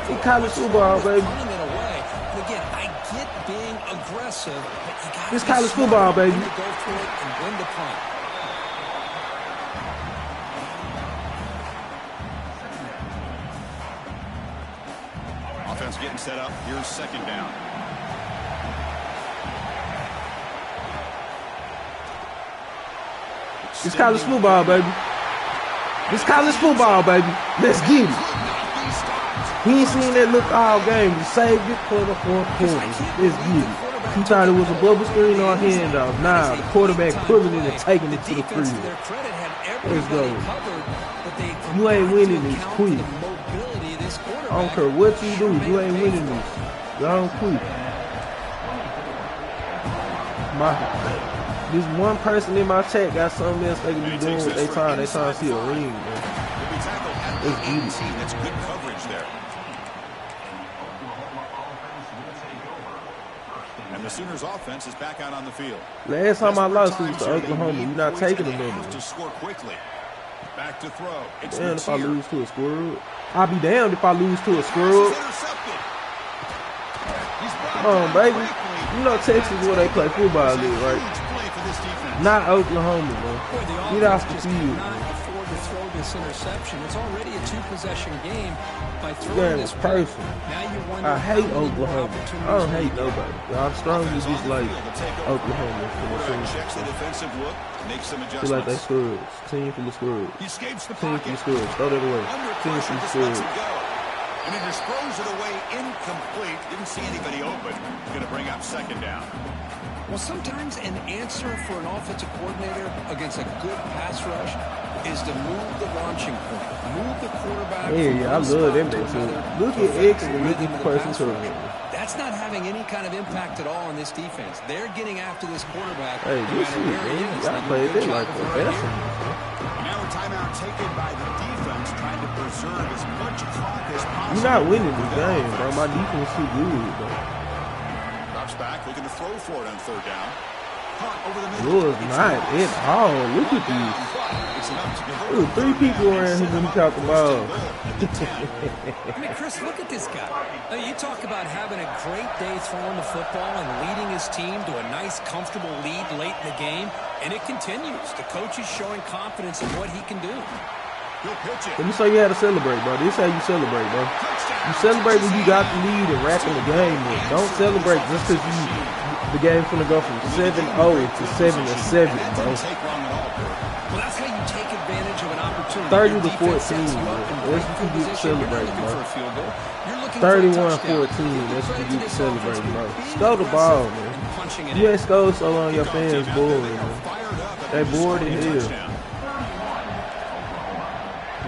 He college football, baby. Punting it away. And again, I get being aggressive, but you got This college football, baby. to go for it and win the punt. Offense getting set up. Here's second down. This college football, baby. This college football, baby. Let's get it. He ain't seen that look all game. He saved it for the fourth quarter. Let's get it. He thought it was a bubble screen or a handoff. Nah, the quarterback pulling it and taking it to the Defense, to field. their credit, had Let's go. everybody covered, but they You ain't forgot winning to this account quick. for the mobility of this I don't quarterback. care what you do. You ain't winning this. Y'all quit. This one person in my chat got something else they can be doing with their time. They trying to see a ring, man. Will be tackled at Let's the get it. 18. That's good coverage there. And the Sooners offense is back out on the field. Last time I lost, it was Times to here, they Oklahoma. need You're not points taking and another have one. to score quickly. Back to throw. It's Damn if I Natir. lose to a squirrel. I'll be damned if I lose to a Pass squirrel. is intercepted. He's brought Come on, down baby. quickly. You know Texas is where they play football league, right? Huge play for this defense. Not Oklahoma, man. Boy, the Get off offense the just field, cannot man. afford to throw this interception. It's already a two-possession game. By Game throwing is this pick, personal. now you wonder I hate how many more Oklahoma. opportunities I don't will hate you get. nobody. I'm strongly dislike Oklahoma. Quarterback checks the defensive look, makes some Feel like they adjustments. scrubs. Team full of scrubs. He escapes the Team full pocket. of scrubs. Throw that away. Under Team pressure, full of just lets scrubs. it go. And he just throws it away incomplete. Didn't see anybody open. Going to bring up second down. Well, sometimes an answer for an offensive coordinator against a good pass rush is to move the launching point, move the quarterback. Yeah, I from one love spot them to that too. another Look to at affect X the and look rhythm at of the person pass turning. rush. That's not having any kind of impact at all on this defense. They're getting after this quarterback Hey, no this matter shit, where he man. is. Y'all They do a played good that job like of it right here. professionals. Now a timeout taken by the defense, trying to preserve as much clock as possible. You're not winning this game, bro. My defense too good, bro. Drops back, looking to throw for it on third down. Hunt over the middle. Yours not at all. Look at this. It's enough to convert. There were 3 people around here when he caught the ball. I mean, Chris, look at this guy. You talk about having a great day throwing the football and leading his team to a nice, comfortable lead late in the game, and it continues. The coach is showing confidence in what he can do. He'll pitch it. Let me show you how to celebrate, bro. This is how you celebrate, bro. You celebrate when you got the lead and wrapping the game up. Don't celebrate just because the game's gonna go from 7-0 to 7-7, bro. Take long at all. Well, that's how you take advantage of an opportunity. 30 Your to defense 14, sets you up bro. in That's great what you get to position. You're not celebrate, looking bro. for a field goal. You're looking for a 31-14, touchdown. that's what Credit you to get to this celebrate, offense bro. being Score the ball, aggressive man. and punching it You in. ain't scored so long, your fans Team out boring, there, man. fired up They after bored scoring in a hell. touchdown.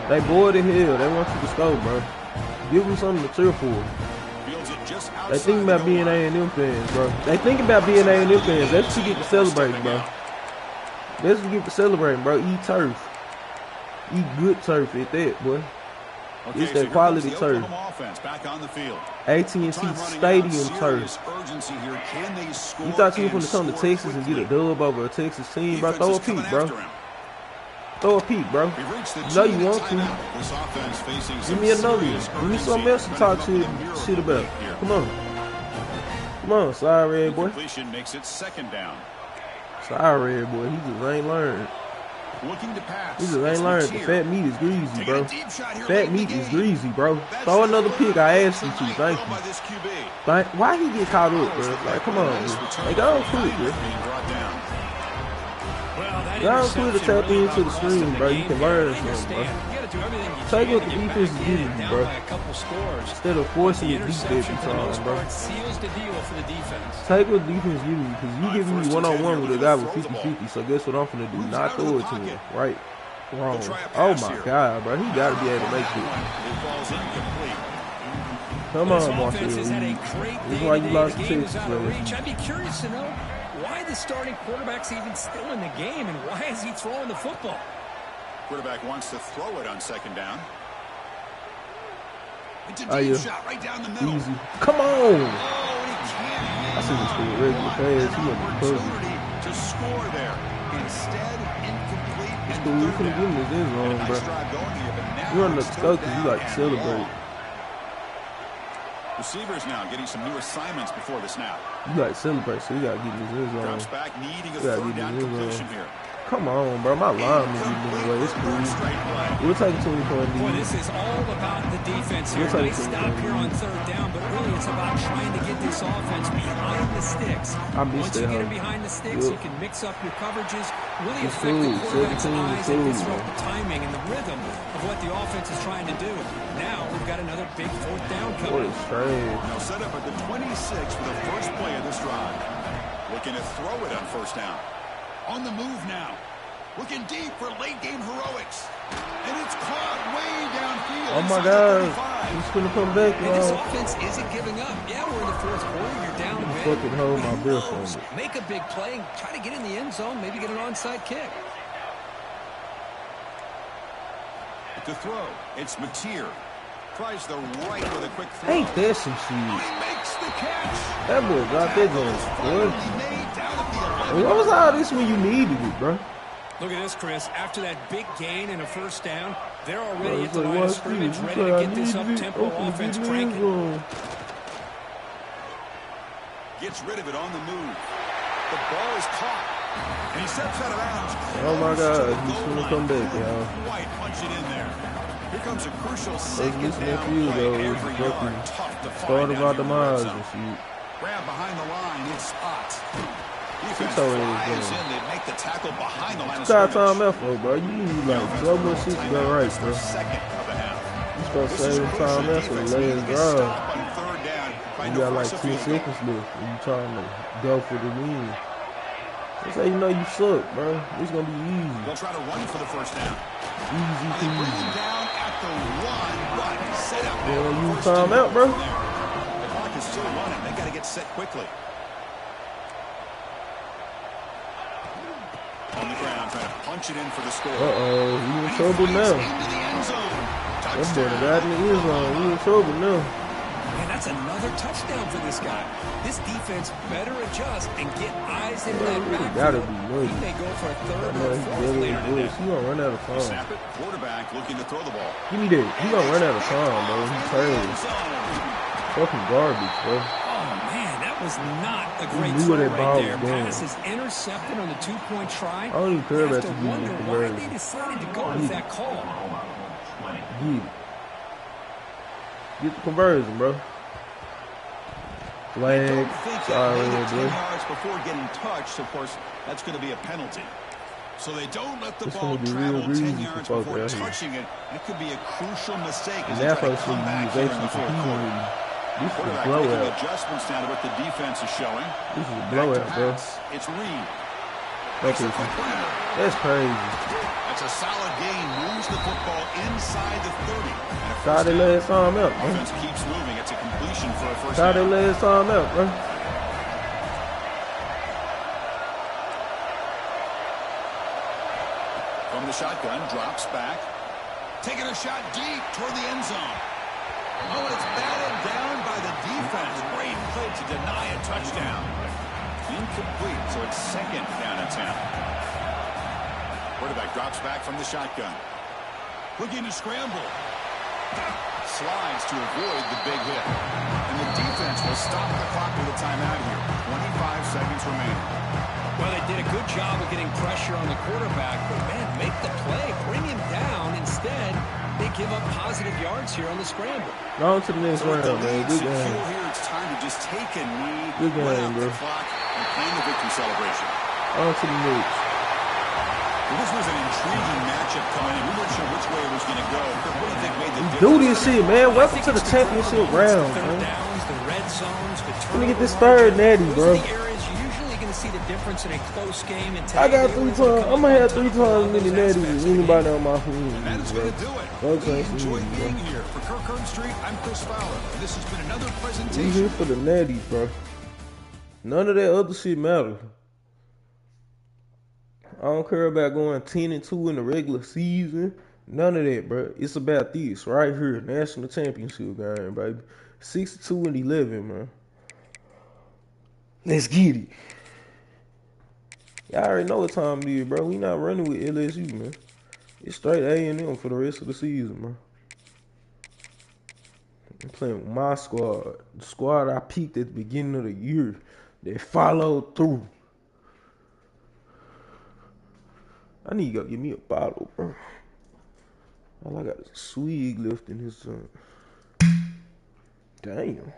They bored in hell. They want you to score, bro. Give them something to cheer for. Fields it just They outside think the about goal being line. A&M fans, bro. They think about being A&M fans. That's what you get to celebrating, bro. That's what you get to celebrating, bro. Eat turf. Eat good turf at that, boy. Okay, It's so that here quality comes the turf. Oklahoma offense back on the field. AT&T Time running Stadium out, turf. serious urgency here. Can they score You thought you were and going to come to score Texas and get a quickly? dub over a Texas team, bro? Defense Throw a is coming peek, bro. after him. Throw a peek, bro. We've reached the You know you 2-minute want to. timeout. This offense facing Give some me another one. serious Give me urgency. something else to Trying talk come to up with a miracle shit about. late here. Come on. Come on, sorry, red boy. Completion makes it second down. Sorry, red boy. He just ain't learned. Looking to pass. He just It's ain't learned. The Natir. fat meat is greasy, Taking bro. a deep shot here late Fat in the meat is game. greasy, bro. That's Throw the another third pick. I asked you pass to. tonight Thank thrown by you. this QB. Why he get caught up, bro? Like, come on, Nice bro. return Like, go on for quick, bro. being brought down. Well, that Go on quick to interception tap really into the about cost them screen, the bro. You game can here. learn I something, bro. understand. You got to to do everything you Take can what to the get defense back is in giving and you, down bro. by a couple scores. Instead of But forcing the your defense interception, for the time, most bro. part, seals the deal for the defense. Take what defense give you, because you giving me one-on-one with a guy with 50-50, so guess what I'm finna do? Not throw it to him. Right. Wrong. Oh my God, bro. He gotta be able to make it. Come on, Marcel. This is why you lost the Texas. Texas. I'd be curious to know why the starting quarterback's even still in the game and why is he throwing the football? Quarterback wants to throw it on second down. It's a deep shot right down the middle. Easy. Come on. Oh, he can't. I see this for a regular pass. He went to to score there. Instead, incomplete. It's cool. You finna give him this end zone, bro. You run the stuck because you like to celebrate. Receivers now getting some new assignments before the snap. You like to celebrate, so you gotta get this end zone. Drops back, needing a third down completion here. Come on, bro. My line is getting in the way. It's cool. We'll take a 20-point lead. Boy, this is all about the defense here. Nice stop here on third down, but really it's about trying to get this offense behind the sticks. Once you get it behind the sticks, you can mix up your coverages, really affect the quarterback's eyes and disrupt the timing and the rhythm of what the offense is trying to do. Now we've got another big fourth down coming. Now set up at the 26 for the first play of this drive. Looking to throw it on first down. On the move now. Looking deep for late game heroics. And it's caught way downfield. Oh my God. He's going to come back, y'all. This offense isn't giving up. Yeah, we're in the fourth quarter. You're down big. Fucking hold my breath on it. Make a big play and try to get in the end zone. Maybe get an onside kick. To throw. It's Mateer. Tries the right with a quick throw. Ain't that some shit? He makes the catch. That boy got that going. What was all this when you needed it, bro? Look at this, Chris. After that big gain and a first down, they're already at the line of scrimmage, ready to get this up-tempo offense cranking. Gets rid of it on the move. The ball is caught. And he steps out of bounds. Oh my God, he's gonna come back, y'all. White punch it in there. Here comes a crucial second down play. Every yard tough to find out the miles and shoot. Grab behind the line, it's spots. Defense flies in, they make the tackle behind the line of scrimmage. scrimmage. Time effort, bro. You need like 12 more shit to go right, bro. Second of the half. You supposed to save time effort, lay it drive. You got like 10 seconds left and you trying to go for the win. That's how you know you suck, bro. It's gonna be easy. They'll try to run for the first down. Easy peasy. Down at the one, but set up. They don't use time out, bro. The clock is still running. They got to get set quickly. On the ground, trying to punch it in for the score. Uh-oh, we in trouble now. That boy got in the end zone. We in trouble now. Man, that's another touchdown for this guy. This defense better adjust and get eyes into that backfield. He may go for a third or fourth later today. He gonna run out of time. Snap it. Quarterback looking to throw the ball. Give me that. He gonna run out of time, bro. He's crazy. Fucking garbage, bro. Oh, man, that was not a great throw right there. Pass is intercepted on the two-point try. I don't even care about you wonder why they decided to go with that call. Get the conversion, bro. Flag. Sorry, bro. Before getting touched, of course, that's going to be a penalty. So they don't let the It's ball travel 10 yards before touching it. It could be a crucial mistake as they try to come back here in the fourth quarter. This is a blowout. Adjustments now to what the defense is showing. This is a blowout, bro. It's Reed. That's crazy. That's a solid gain. Moves the football inside the 30. Try the last time out, bro. Offense keeps moving. It's a completion for a first Try the down. last time out, bro. From the shotgun, drops back. Taking a shot deep toward the end zone. Oh, and it's batted down by the defense. Great play to deny a touchdown. Incomplete, so it's second down and 10. Quarterback drops back from the shotgun. Looking to scramble. Slides to avoid the big hit. And the defense will stop the clock with a timeout here. 25 seconds remaining. Well, they did a good job of getting pressure on the quarterback, but, man, make the play, bring him down. Instead, they give up positive yards here on the scramble. On to the next round, man. Good game. Here, it's time to just take a knee, good game, bro. the clock, and plan the victory celebration. On to the next. Well, this was an intriguing matchup coming in. We weren't sure which way it was going to go. But what do you think made the difference? Do this shit, man. Welcome to the championship round, man. Let me get this third natty, bro. See the difference in a close game, and I got 3 times. I'm gonna have 3 times many natties as anybody on my team. And that is going to do it. We enjoyed being here. For Kirkland Street, I'm Chris Fowler. This has been another presentation. We here for the natties, bro. None of that other shit matters. I don't care about going 10-2 in the regular season. None of that, bro. It's about this right here, national championship game, baby. 62-11, man. Let's get it. Y'all already know what time it is, bro. We not running with LSU, man. It's straight A&M for the rest of the season, bro. I'm playing with my squad. The squad I peaked at the beginning of the year. They followed through. I need to go get me a bottle, bro. All I got is a swig left in his Damn.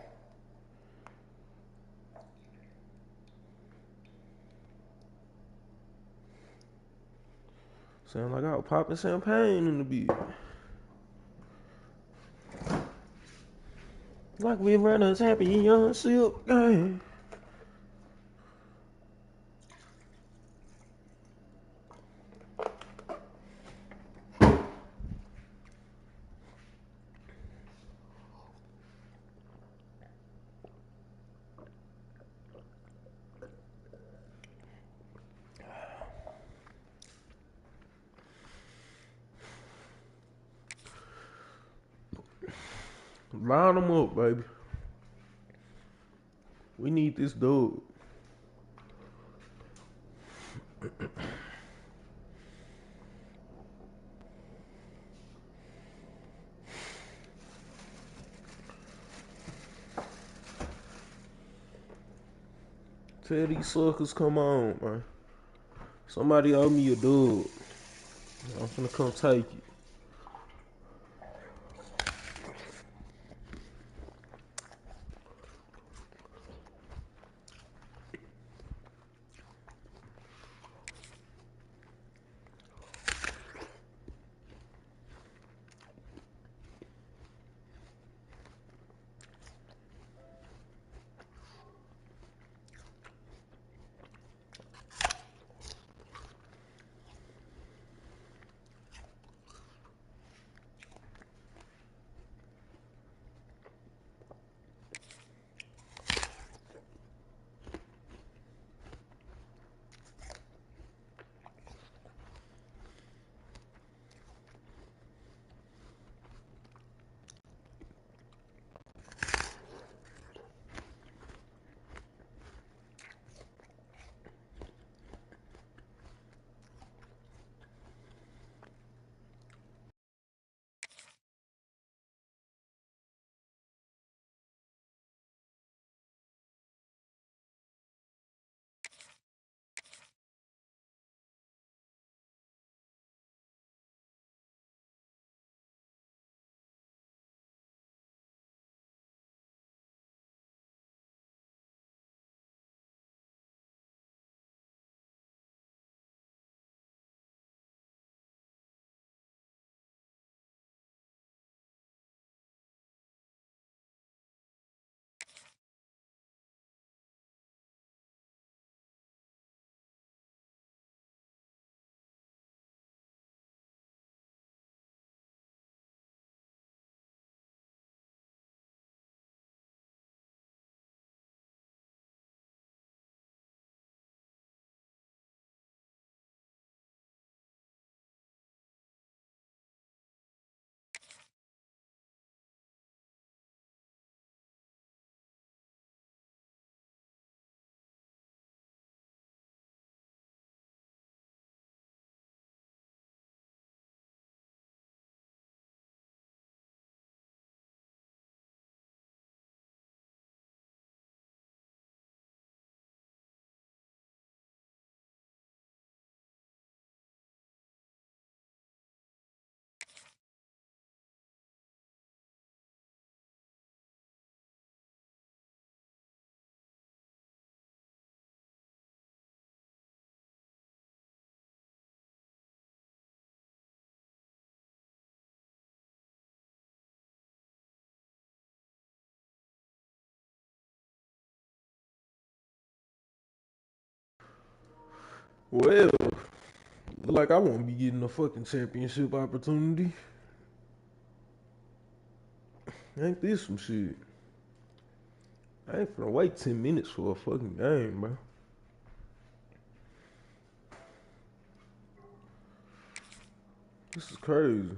Sound like I was popping champagne in the beer. Like we run a championship game. Line them up, baby. We need this dog. Tell these suckers, come on, man. Somebody owe me a dog. I'm finna come take it. Well, look like I won't be getting a fucking championship opportunity. Ain't this some shit? I ain't finna wait 10 minutes for a fucking game, bro. This is crazy.